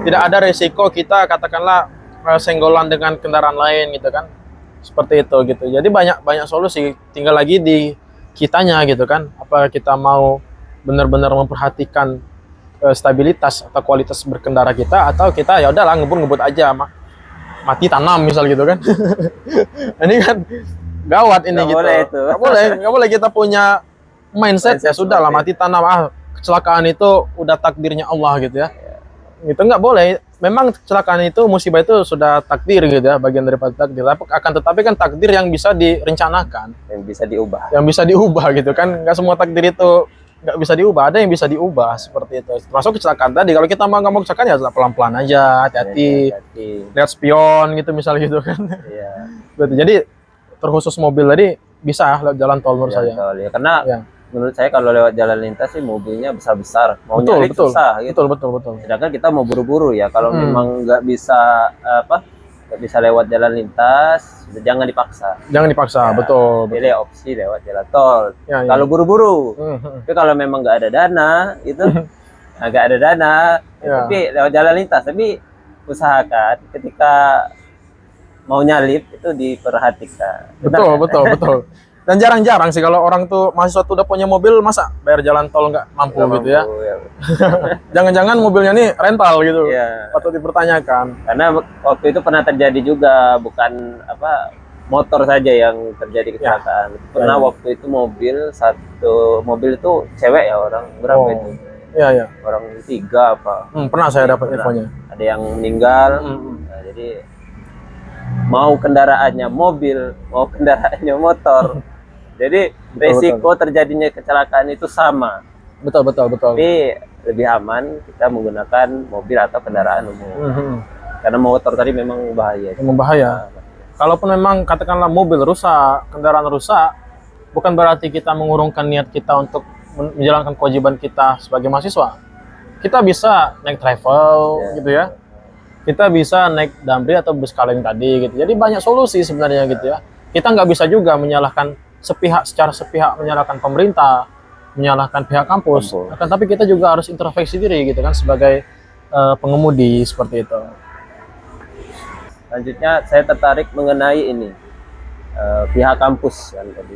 Tidak ada resiko kita katakanlah senggolan dengan kendaraan lain gitu kan. Seperti itu gitu. Jadi banyak solusi, tinggal lagi di kitanya gitu kan. Apa kita mau benar-benar memperhatikan stabilitas atau kualitas berkendara kita, atau kita ya udahlah ngebut aja, mati tanam misal gitu kan. Ini kan gawat ini Nggak gitu. boleh itu. Nggak boleh kita punya mindset ya sudah lah mati tanam, kecelakaan itu udah takdirnya Allah gitu ya. Itu nggak boleh. Memang kecelakaan itu, musibah itu sudah takdir gitu ya, bagian daripada takdir. Tetapi kan takdir yang bisa direncanakan, yang bisa diubah. yang bisa diubah gitu kan. Nggak semua takdir itu nggak bisa diubah, ada yang bisa diubah seperti itu. Termasuk kecelakaan tadi, kalau kita nggak mau kecelakaan ya pelan-pelan aja, hati-hati, lihat spion gitu misalnya gitu kan. Iya. Jadi terkhusus mobil tadi bisa lewat jalan tol menurut saya. Tol, ya. Karena Ya. menurut saya kalau lewat jalan lintas sih mobilnya besar-besar, mau Betul, nyalip betul. susah gitu. Betul. Sedangkan kita mau buru-buru ya, kalau memang nggak bisa nggak bisa lewat jalan lintas, jangan dipaksa. Jangan dipaksa, Ya, betul. pilih opsi lewat jalan tol. Ya, ya. Kalau buru-buru, tapi kalau memang nggak ada dana, itu nggak ada dana, Ya. tapi lewat jalan lintas. Tapi usahakan ketika mau nyalip itu diperhatikan. Betul. Dan jarang-jarang sih kalau orang tuh mahasiswa tuh udah punya mobil, masa bayar jalan tol nggak mampu Nggak gitu ya. mampu, ya. Jangan-jangan mobilnya nih rental gitu. Iya. Patut dipertanyakan. Karena waktu itu pernah terjadi juga, bukan motor saja yang terjadi kecelakaan. Pernah Ya. waktu itu satu mobil itu cewek ya, orang berapa Oh. itu? Iya. Orang 3 apa? Pernah saya dapat Pernah. infonya. Ada yang meninggal. Nah, jadi mau kendaraannya mobil, mau kendaraannya motor. Jadi resiko terjadinya kecelakaan itu sama. Betul. Tapi lebih aman kita menggunakan mobil atau kendaraan umum. Karena motor tadi memang bahaya. Memang bahaya. Kalaupun memang katakanlah mobil rusak, kendaraan rusak, bukan berarti kita mengurungkan niat kita untuk menjalankan kewajiban kita sebagai mahasiswa. Kita bisa naik travel gitu ya. Kita bisa naik damri atau bus kaleng tadi gitu. Jadi banyak solusi sebenarnya gitu ya. Kita nggak bisa juga menyalahkan secara sepihak menyalahkan pemerintah, menyalahkan pihak kampus. Tapi kita juga harus introspeksi diri gitu kan sebagai pengemudi seperti itu. Selanjutnya saya tertarik mengenai ini pihak kampus kan tadi.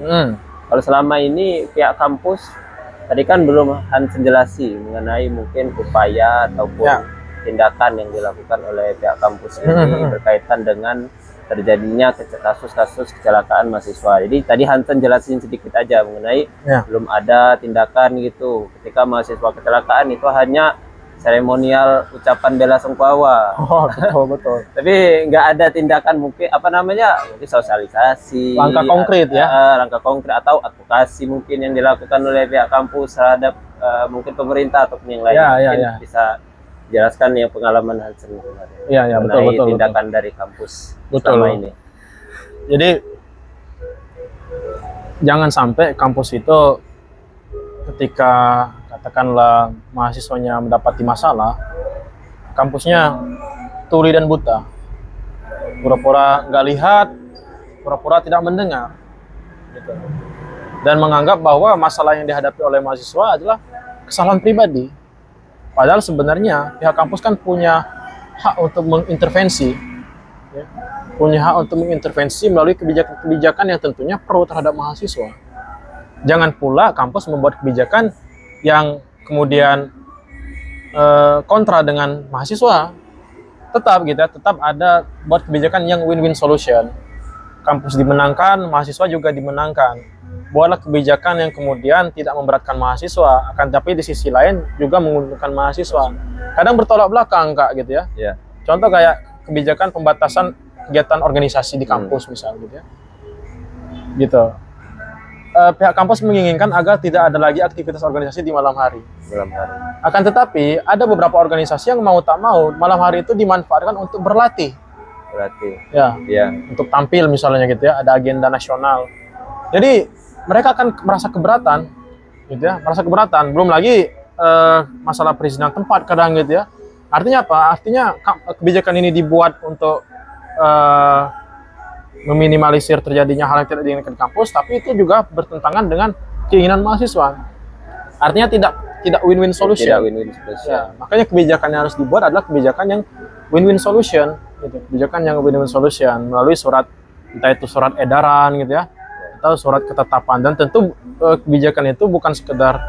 Kalau selama ini pihak kampus tadi kan belum Hansen jelasi mengenai mungkin upaya ataupun tindakan yang dilakukan oleh pihak kampus ini berkaitan dengan terjadinya kasus-kasus kecelakaan mahasiswa. Jadi tadi Hansen jelasin sedikit aja mengenai belum ada tindakan gitu. Ketika mahasiswa kecelakaan itu hanya seremonial ucapan bela sungkawa. Oh, betul. Tapi nggak ada tindakan mungkin mungkin sosialisasi. Langkah konkret ya. Langkah konkret atau advokasi mungkin yang dilakukan oleh pihak kampus terhadap mungkin pemerintah ataupun yang lain. Mungkin bisa jelaskan yang pengalaman Hansen kemarin. Iya, betul. Tindakan dari kampus selama ini. Jadi jangan sampai kampus itu ketika katakanlah mahasiswanya mendapati masalah, kampusnya tuli dan buta, pura-pura nggak lihat, pura-pura tidak mendengar, gitu. Dan menganggap bahwa masalah yang dihadapi oleh mahasiswa adalah kesalahan pribadi. Padahal sebenarnya pihak kampus kan punya hak untuk mengintervensi, ya. Punya hak untuk mengintervensi melalui kebijakan-kebijakan yang tentunya pro terhadap mahasiswa. Jangan pula kampus membuat kebijakan yang kemudian kontra dengan mahasiswa. Tetap ada buat kebijakan yang win-win solution. Kampus dimenangkan, mahasiswa juga dimenangkan. Buatlah kebijakan yang kemudian tidak memberatkan mahasiswa, akan tapi di sisi lain juga menguntungkan mahasiswa. Kadang bertolak belakang, Kak, gitu ya. Yeah. Contoh kayak kebijakan pembatasan kegiatan organisasi di kampus misal gitu ya. Gitu. Pihak kampus menginginkan agar tidak ada lagi aktivitas organisasi di malam hari. Akan tetapi ada beberapa organisasi yang mau tak mau malam hari itu dimanfaatkan untuk berlatih. Ya. Untuk tampil misalnya gitu ya, ada agenda nasional. Jadi mereka akan merasa keberatan, gitu ya, Belum lagi masalah perizinan tempat kadang gitu ya. Artinya apa? Artinya kebijakan ini dibuat untuk meminimalisir terjadinya hal yang tidak diinginkan di kampus, tapi itu juga bertentangan dengan keinginan mahasiswa. Artinya tidak win-win solution. Tidak win-win solution. Ya, makanya kebijakan yang harus dibuat adalah kebijakan yang win-win solution, gitu. Kebijakan yang win-win solution melalui surat, entah itu surat edaran gitu ya, atau surat ketetapan. Dan tentu kebijakan itu bukan sekedar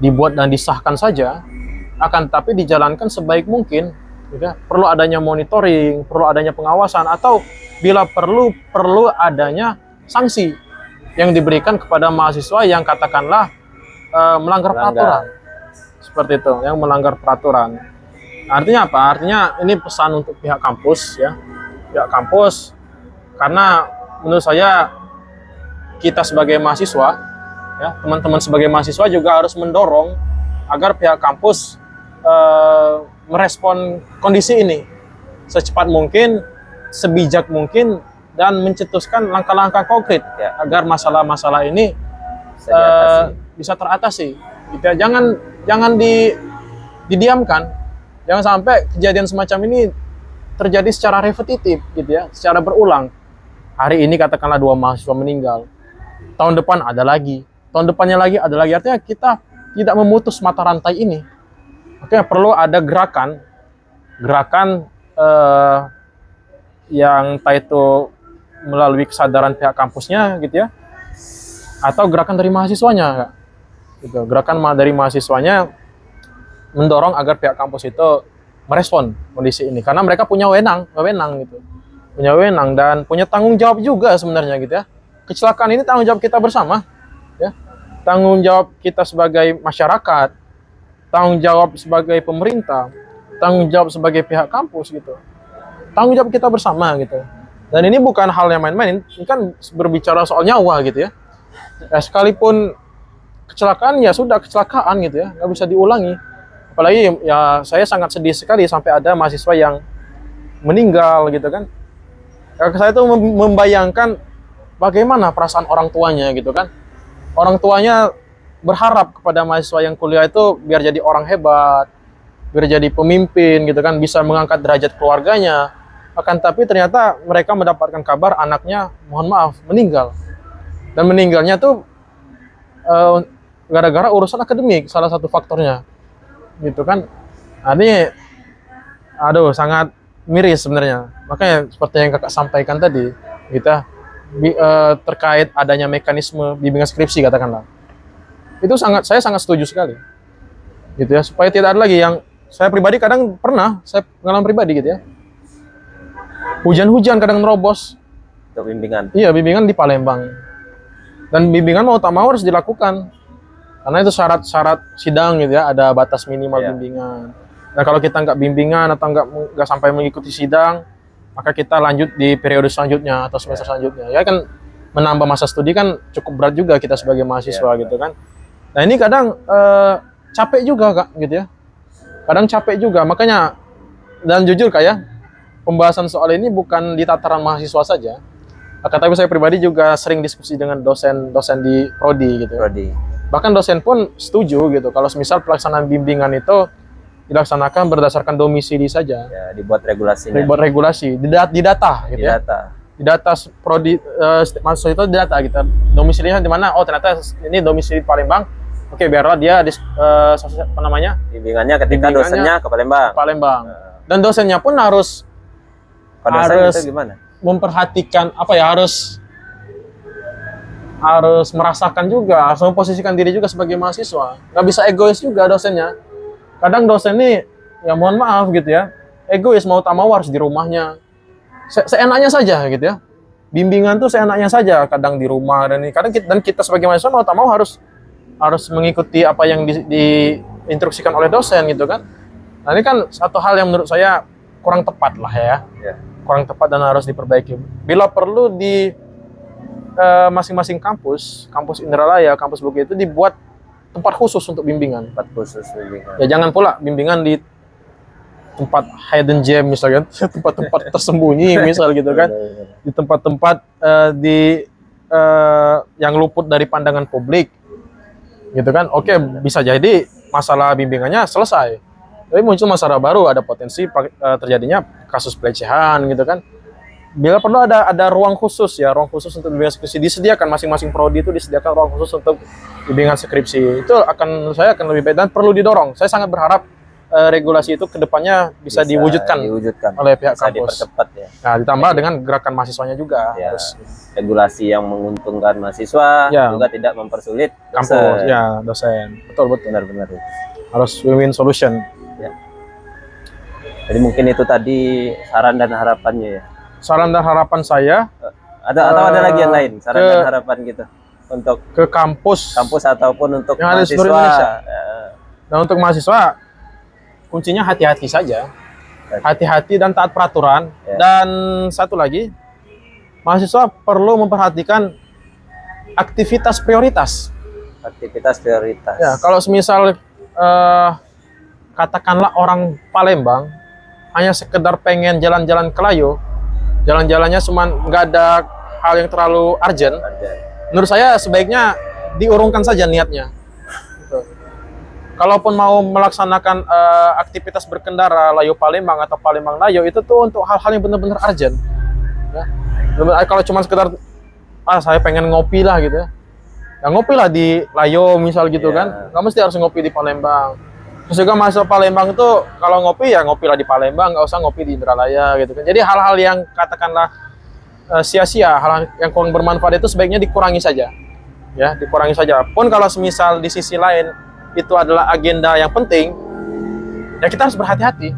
dibuat dan disahkan saja, akan tapi dijalankan sebaik mungkin gitu ya. Perlu adanya monitoring, perlu adanya pengawasan, atau bila perlu adanya sanksi yang diberikan kepada mahasiswa yang katakanlah melanggar peraturan. Seperti itu, yang melanggar peraturan. Artinya apa? Artinya ini pesan untuk pihak kampus ya. Pihak kampus, karena menurut saya kita sebagai mahasiswa ya, teman-teman sebagai mahasiswa juga harus mendorong agar pihak kampus merespon kondisi ini secepat mungkin, sebijak mungkin, dan mencetuskan langkah-langkah konkret ya, agar masalah-masalah ini bisa teratasi. Gitu ya. Jangan didiamkan. Jangan sampai kejadian semacam ini terjadi secara repetitif, gitu ya, secara berulang. Hari ini katakanlah 2 mahasiswa meninggal, tahun depan ada lagi, tahun depannya lagi ada lagi. Artinya kita tidak memutus mata rantai ini. Oke, perlu ada gerakan yang entah itu melalui kesadaran pihak kampusnya, gitu ya, atau gerakan dari mahasiswanya, gitu. Gerakan dari mahasiswanya mendorong agar pihak kampus itu merespon kondisi ini, karena mereka punya wewenang gitu, punya wewenang dan punya tanggung jawab juga sebenarnya, gitu ya. Kecelakaan ini tanggung jawab kita bersama, ya, tanggung jawab kita sebagai masyarakat, tanggung jawab sebagai pemerintah, tanggung jawab sebagai pihak kampus, gitu, tanggung jawab kita bersama, gitu. Dan ini bukan hal yang main-main, ini kan berbicara soal nyawa, gitu ya. Sekalipun kecelakaan ya sudah kecelakaan, gitu ya, nggak bisa diulangi. Apalagi ya saya sangat sedih sekali sampai ada mahasiswa yang meninggal, gitu kan. Saya tuh membayangkan bagaimana perasaan orang tuanya, gitu kan. Orang tuanya berharap kepada mahasiswa yang kuliah itu biar jadi orang hebat, biar jadi pemimpin, gitu kan, bisa mengangkat derajat keluarganya. Akan tapi ternyata mereka mendapatkan kabar anaknya, mohon maaf, meninggal. Dan meninggalnya tuh gara-gara urusan akademik, salah satu faktornya, gitu kan. Nah, ini sangat miris sebenarnya. Makanya seperti yang kakak sampaikan tadi, kita terkait adanya mekanisme bimbingan skripsi katakanlah, itu saya sangat setuju sekali, gitu ya, supaya tidak ada lagi yang saya pribadi kadang pernah saya pengalaman pribadi, gitu ya, hujan-hujan kadang nerobos untuk bimbingan. Iya, bimbingan di Palembang. Dan bimbingan mau tak mau harus dilakukan. Karena itu syarat sidang, gitu ya, ada batas minimal bimbingan. Nah, kalau kita nggak bimbingan atau nggak sampai mengikuti sidang, maka kita lanjut di periode selanjutnya atau semester selanjutnya. Ya kan menambah masa studi kan cukup berat juga kita sebagai mahasiswa, gitu kan. Nah, ini kadang capek juga, Kak, gitu ya. Kadang capek juga, makanya, dan jujur Kak ya, pembahasan soal ini bukan di tataran mahasiswa saja. Tapi saya pribadi juga sering diskusi dengan dosen di prodi, gitu. Bahkan dosen pun setuju, gitu, kalau misal pelaksanaan bimbingan itu dilaksanakan berdasarkan domisili saja. Ya, dibuat regulasinya. Dibuat regulasi, di data, gitu ya. Di data prodi, maksud itu data, gitu. Domisilinya di mana? Oh, ternyata ini domisili Palembang. Oke, biarlah dia bimbingannya ketika dosennya ke Palembang. Dan dosennya pun harus itu gimana? Memperhatikan harus merasakan juga, harus memposisikan diri juga sebagai mahasiswa. Nggak bisa egois juga dosennya. Kadang dosen ini, ya mohon maaf, gitu ya, egois, mau tak mau harus di rumahnya. Seenaknya saja, gitu ya. Bimbingan tuh seenaknya saja, kadang di rumah, dan kita sebagai mahasiswa mau tak mau harus mengikuti apa yang diinstruksikan oleh dosen, gitu kan. Nah, ini kan satu hal yang menurut saya kurang tepat lah ya. Kurang tepat dan harus diperbaiki. Bila perlu di masing-masing kampus Indralaya, kampus Bukit itu dibuat tempat khusus untuk bimbingan. Ya jangan pula bimbingan di tempat hidden gem misalnya, tempat-tempat tersembunyi misal, gitu kan. Di tempat-tempat yang luput dari pandangan publik, gitu kan. Oke, bisa jadi masalah bimbingannya selesai. Tapi muncul masalah baru, ada potensi terjadinya kasus pelecehan, gitu kan. Bila perlu ada ruang khusus untuk bimbingan skripsi, disediakan masing-masing prodi itu disediakan ruang khusus untuk bimbingan skripsi. Itu akan lebih baik dan perlu didorong. Saya sangat berharap regulasi itu kedepannya bisa diwujudkan oleh pihak bisa kampus. Dipercepat ya. Nah, ditambah dengan gerakan mahasiswanya juga Ya, harus regulasi yang menguntungkan mahasiswa Ya. juga tidak mempersulit kampus, dosen. ya dosen. Betul. Benar-benar. Harus win-win solution. Ya. Jadi mungkin itu tadi saran dan harapannya ya. Saran dan harapan saya Atau ada lagi yang lain saran ke- dan harapan gitu untuk ke kampus ataupun untuk yang ada di mahasiswa. seluruh Indonesia. Dan untuk mahasiswa, kuncinya hati-hati saja. Hati-hati dan taat peraturan. Ya. Dan satu lagi, mahasiswa perlu memperhatikan aktivitas prioritas. Aktivitas prioritas. Ya, kalau semisal katakanlah orang Palembang hanya sekedar pengen jalan-jalan ke Layo, jalan-jalannya cuma nggak ada hal yang terlalu urgent, Ada. menurut saya sebaiknya diurungkan saja niatnya. Gitu. Kalaupun mau melaksanakan aktivitas berkendara Layo Palembang atau Palembang Layo, itu tuh untuk hal-hal yang benar-benar urgent. Ya. Kalau cuma sekedar saya pengen ngopi lah gitu ya ngopi lah di Layo misal gitu kan, nggak mesti harus ngopi di Palembang. Terus juga mahasiswa Palembang itu kalau ngopi ya ngopi lah di Palembang, nggak usah ngopi di Indralaya gitu kan. Jadi hal-hal yang katakanlah sia-sia, hal yang kurang bermanfaat itu sebaiknya dikurangi saja. Ya, dikurangi saja. Pun kalau semisal di sisi lain itu adalah agenda yang penting, ya kita harus berhati-hati.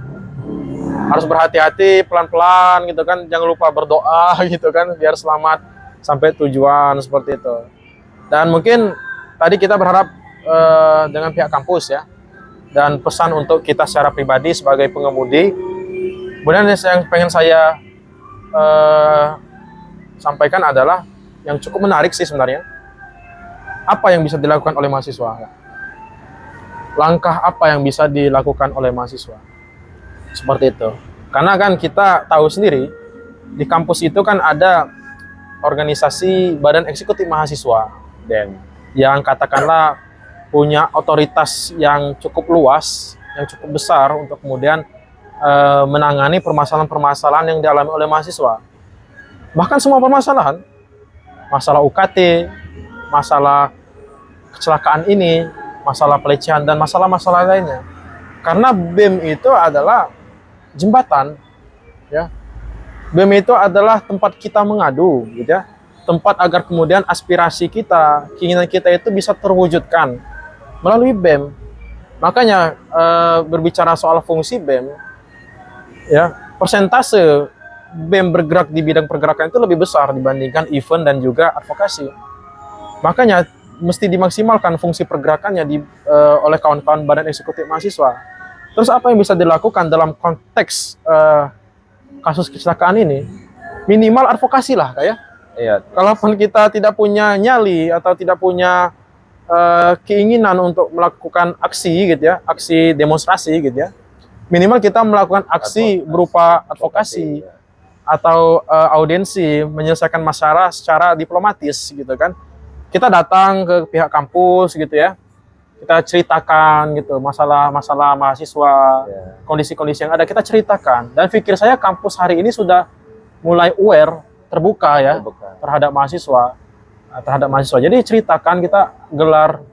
Harus berhati-hati, pelan-pelan gitu kan. Jangan lupa berdoa gitu kan, biar selamat sampai tujuan seperti itu. Dan mungkin tadi kita berharap dengan pihak kampus ya, dan pesan untuk kita secara pribadi sebagai pengemudi. Kemudian yang pengen saya sampaikan adalah yang cukup menarik sih sebenarnya. Apa yang bisa dilakukan oleh mahasiswa? Langkah apa yang bisa dilakukan oleh mahasiswa? Seperti itu. Karena kan kita tahu sendiri, di kampus itu kan ada organisasi Badan Eksekutif Mahasiswa, BEM, yang katakanlah punya otoritas yang cukup luas, yang cukup besar untuk kemudian menangani permasalahan-permasalahan yang dialami oleh mahasiswa. Bahkan semua permasalahan, masalah UKT, masalah kecelakaan ini, masalah pelecehan, dan masalah-masalah lainnya. Karena BEM itu adalah jembatan, ya. BEM itu adalah tempat kita mengadu, gitu ya. Tempat agar kemudian aspirasi kita, keinginan kita itu bisa terwujudkan melalui BEM. Makanya berbicara soal fungsi BEM, ya, persentase BEM bergerak di bidang pergerakan itu lebih besar dibandingkan event dan juga advokasi. Makanya mesti dimaksimalkan fungsi pergerakannya oleh kawan-kawan Badan Eksekutif Mahasiswa. Terus apa yang bisa dilakukan dalam konteks kasus kecelakaan ini? Minimal advokasi lah, kayak. Iya. Kalaupun kita tidak punya nyali atau tidak punya keinginan untuk melakukan aksi gitu ya, aksi demonstrasi gitu ya, minimal kita melakukan aksi berupa advokasi atau audiensi, menyelesaikan masalah secara diplomatis gitu kan. Kita datang ke pihak kampus gitu ya, kita ceritakan gitu masalah-masalah mahasiswa, kondisi-kondisi yang ada kita ceritakan. Dan pikir saya kampus hari ini sudah mulai aware, terbuka ya, terhadap mahasiswa. Jadi ceritakan, kita gelar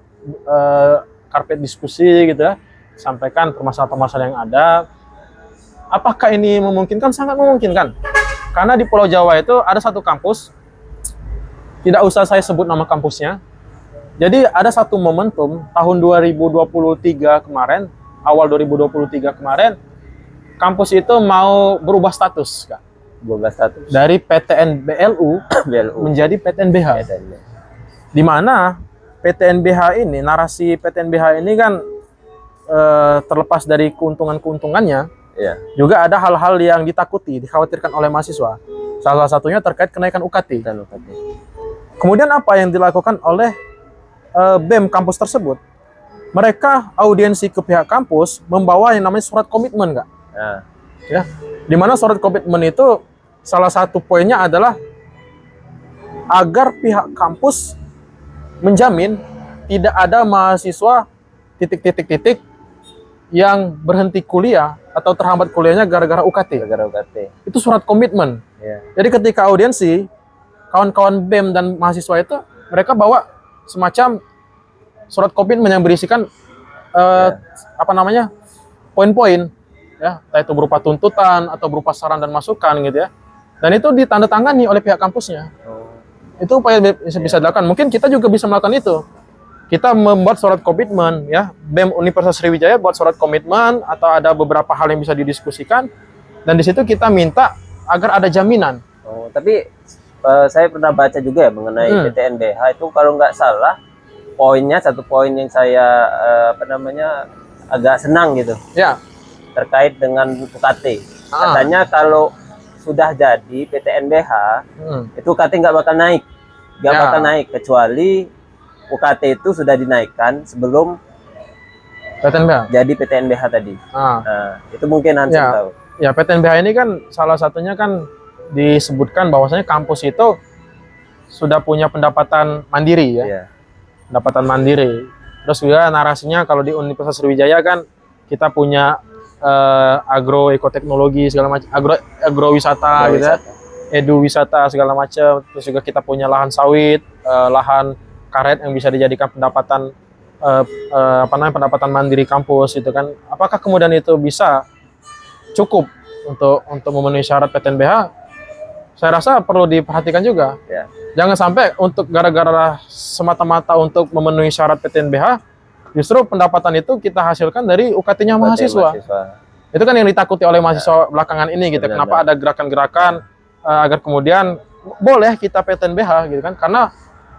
karpet diskusi gitu ya, sampaikan permasalahan-permasalahan yang ada. Apakah ini memungkinkan? Sangat memungkinkan. Karena di Pulau Jawa itu ada satu kampus, tidak usah saya sebut nama kampusnya. Jadi ada satu momentum tahun 2023 kemarin, awal 2023 kemarin, kampus itu mau berubah status, Kak. Dari PTN BLU menjadi PTNBH. Di mana PTNBH ini, narasi PTNBH ini kan terlepas dari keuntungan-keuntungannya, juga ada hal-hal yang ditakuti, dikhawatirkan oleh mahasiswa. Salah satunya terkait kenaikan UKT. Kemudian apa yang dilakukan oleh BEM kampus tersebut? Mereka audiensi ke pihak kampus membawa yang namanya surat komitmen, Kak. Ya, di mana surat komitmen itu salah satu poinnya adalah agar pihak kampus menjamin tidak ada mahasiswa titik-titik-titik yang berhenti kuliah atau terhambat kuliahnya gara-gara UKT. Itu surat komitmen. Jadi ketika audiensi, kawan-kawan BEM dan mahasiswa itu, mereka bawa semacam surat komitmen yang berisikan poin-poin, ya, entah itu berupa tuntutan atau berupa saran dan masukan gitu ya. Dan itu ditandatangani oleh pihak kampusnya. Oh, Itu upaya bisa dilakukan. Mungkin kita juga bisa melakukan itu. Kita membuat surat komitmen, ya, BEM Universitas Sriwijaya buat surat komitmen atau ada beberapa hal yang bisa didiskusikan, dan di situ kita minta agar ada jaminan. oh, tapi saya pernah baca juga ya mengenai PTNBH itu, kalau nggak salah poinnya, satu poin yang saya agak senang gitu, Ya, terkait dengan UKT. Katanya kalau sudah jadi PTNBH itu UKT nggak bakal naik, Ya. bakal naik kecuali UKT itu sudah dinaikkan sebelum PTNBH. jadi PTNBH tadi. Nah, itu mungkin Hansen Ya. tahu. Ya, PTNBH ini kan salah satunya kan disebutkan bahwasanya kampus itu sudah punya pendapatan mandiri ya. Iya. Pendapatan mandiri. Terus juga narasinya kalau di Universitas Sriwijaya kan kita punya agroekoteknologi segala macam, agrowisata gitu ya. Edu wisata segala macam. Terus juga kita punya lahan sawit, lahan karet yang bisa dijadikan pendapatan pendapatan mandiri kampus gitu kan. Apakah kemudian itu bisa cukup untuk memenuhi syarat PTNBH? Saya rasa perlu diperhatikan juga. Ya. Jangan sampai untuk gara-gara semata-mata untuk memenuhi syarat PTNBH, justru pendapatan itu kita hasilkan dari UKT-nya mahasiswa. Itu kan yang ditakuti oleh mahasiswa belakangan ini gitu. Kenapa ada gerakan-gerakan agar kemudian boleh kita PTNBH gitu kan? Karena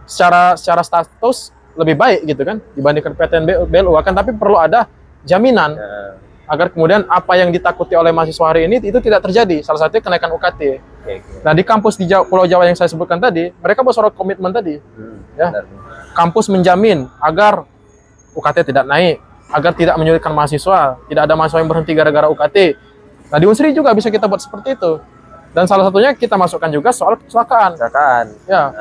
secara status lebih baik gitu kan dibandingkan PTNBLU, kan, tapi perlu ada jaminan agar kemudian apa yang ditakuti oleh mahasiswa hari ini itu tidak terjadi. Salah satunya kenaikan UKT. Nah, di kampus di Pulau Jawa yang saya sebutkan tadi, mereka buat surat komitmen tadi. Ya. Kampus menjamin agar UKT tidak naik, agar tidak menyulitkan mahasiswa, tidak ada mahasiswa yang berhenti gara-gara UKT. Nah, di Unsri juga bisa kita buat seperti itu. Dan salah satunya kita masukkan juga soal kecelakaan. Ya.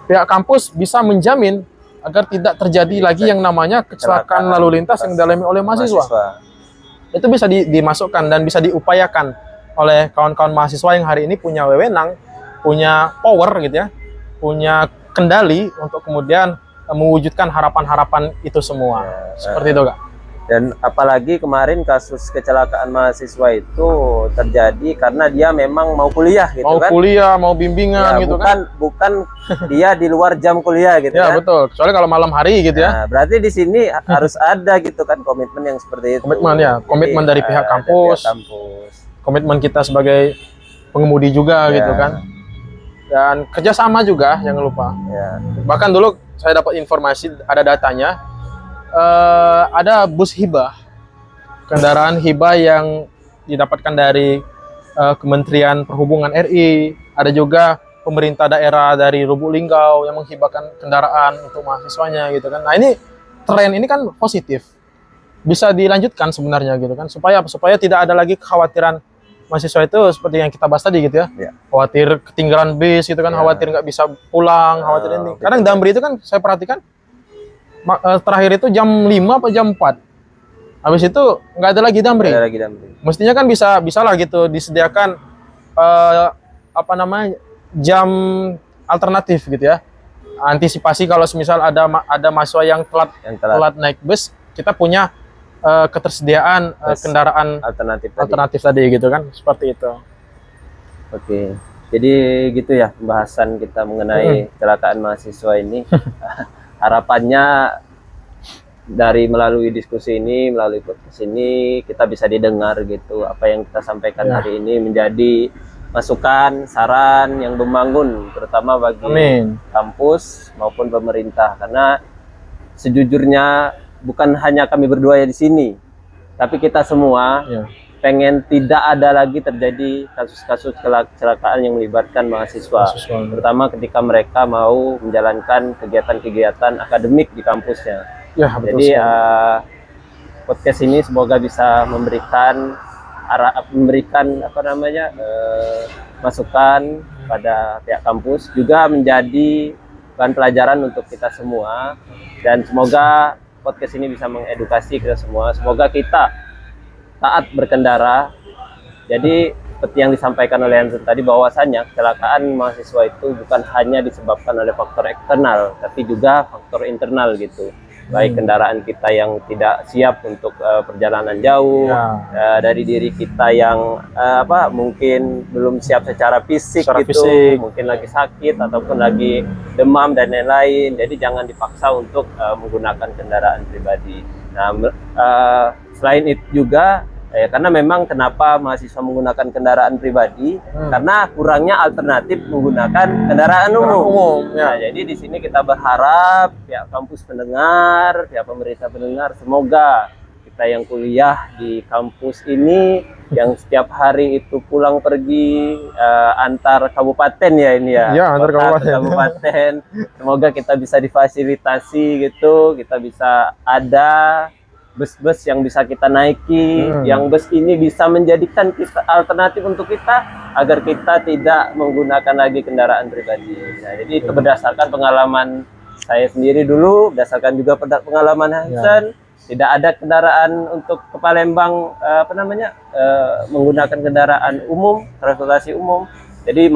Pihak kampus bisa menjamin agar tidak terjadi lagi yang namanya kecelakaan lalu lintas yang dialami oleh mahasiswa. Itu bisa dimasukkan dan bisa diupayakan oleh kawan-kawan mahasiswa yang hari ini punya wewenang, punya power gitu ya, punya kendali untuk kemudian mewujudkan harapan-harapan itu semua. Seperti itu, Kak. Dan apalagi kemarin kasus kecelakaan mahasiswa itu terjadi karena dia memang mau kuliah gitu mau kan. Mau kuliah, mau bimbingan ya, gitu bukan dia di luar jam kuliah gitu ya, kan. Ya betul, kecuali kalau malam hari gitu ya. Nah, berarti di sini harus ada gitu kan komitmen yang seperti itu. Komitmen ya, komitmen dari pihak kampus. Komitmen kita sebagai pengemudi juga gitu kan. Dan kerjasama juga, jangan lupa. Ya. Bahkan dulu saya dapat informasi, ada datanya, ada bus hibah, kendaraan hibah yang didapatkan dari Kementerian Perhubungan RI, ada juga pemerintah daerah dari Lubuk Linggau yang menghibahkan kendaraan untuk mahasiswanya gitu kan. Nah, ini tren ini kan positif, bisa dilanjutkan sebenarnya gitu kan, supaya tidak ada lagi kekhawatiran mahasiswa itu seperti yang kita bahas tadi gitu ya. Khawatir ketinggalan bis gitu kan, khawatir nggak bisa pulang, khawatir ini. Kadang Damri itu kan saya perhatikan terakhir itu jam 5 apa jam 4. Habis itu nggak ada lagi Damri. Mestinya kan bisa lah gitu disediakan jam alternatif gitu ya. Antisipasi kalau semisal ada mahasiswa yang telat naik bus, kita punya ketersediaan kendaraan alternatif tadi gitu kan, seperti itu. Oke. Jadi gitu ya pembahasan kita mengenai kecelakaan mahasiswa ini. Harapannya dari melalui diskusi ini, melalui podcast ini, kita bisa didengar gitu. Apa yang kita sampaikan hari ini menjadi masukan, saran yang membangun, terutama bagi kampus maupun pemerintah. Karena sejujurnya bukan hanya kami berdua ya di sini, tapi kita semua pengen tidak ada lagi terjadi kasus-kasus kecelakaan yang melibatkan mahasiswa, terutama ketika mereka mau menjalankan kegiatan-kegiatan akademik di kampusnya. Jadi podcast ini semoga bisa memberikan masukan pada pihak kampus, juga menjadi bahan pelajaran untuk kita semua, dan semoga podcast ini bisa mengedukasi kita semua. Semoga kita taat berkendara. Jadi seperti yang disampaikan oleh Hansen tadi, bahwasanya kecelakaan mahasiswa itu bukan hanya disebabkan oleh faktor eksternal, tapi juga faktor internal gitu. baik kendaraan kita yang tidak siap untuk perjalanan jauh, dari diri kita yang mungkin belum siap secara fisik mungkin lagi sakit ataupun lagi demam dan lain-lain. Jadi jangan dipaksa untuk menggunakan kendaraan pribadi. Nah, selain itu juga karena memang kenapa mahasiswa menggunakan kendaraan pribadi, karena kurangnya alternatif menggunakan kendaraan umum. Nah, jadi di sini kita berharap pihak kampus pendengar, pihak pemerintah pendengar, semoga kita yang kuliah di kampus ini yang setiap hari itu pulang pergi antar kabupaten ya ini ya, antar kabupaten. Semoga kita bisa difasilitasi gitu, kita bisa ada bus-bus yang bisa kita naiki, yang bus ini bisa menjadikan kita alternatif untuk kita agar kita tidak menggunakan lagi kendaraan pribadi. Nah, jadi itu berdasarkan pengalaman saya sendiri dulu, berdasarkan juga pengalaman Hansen. Tidak ada kendaraan untuk ke Palembang menggunakan kendaraan umum, transportasi umum. Jadi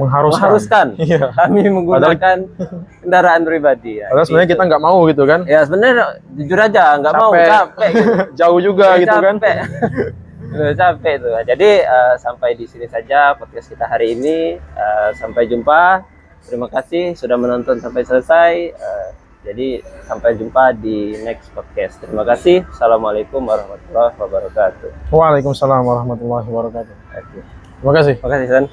mengharuskan kami menggunakan kendaraan pribadi. Ya. Padahal sebenarnya kita nggak mau gitu kan? Ya sebenarnya jujur aja nggak mau, capek. Gitu. Jauh juga gitu kan? Capek tuh. Jadi sampai di sini saja podcast kita hari ini. Sampai jumpa. Terima kasih sudah menonton sampai selesai. Jadi sampai jumpa di next podcast. Terima kasih. Assalamualaikum warahmatullahi wabarakatuh. Waalaikumsalam warahmatullahi wabarakatuh. Terima kasih. Terima kasih, San.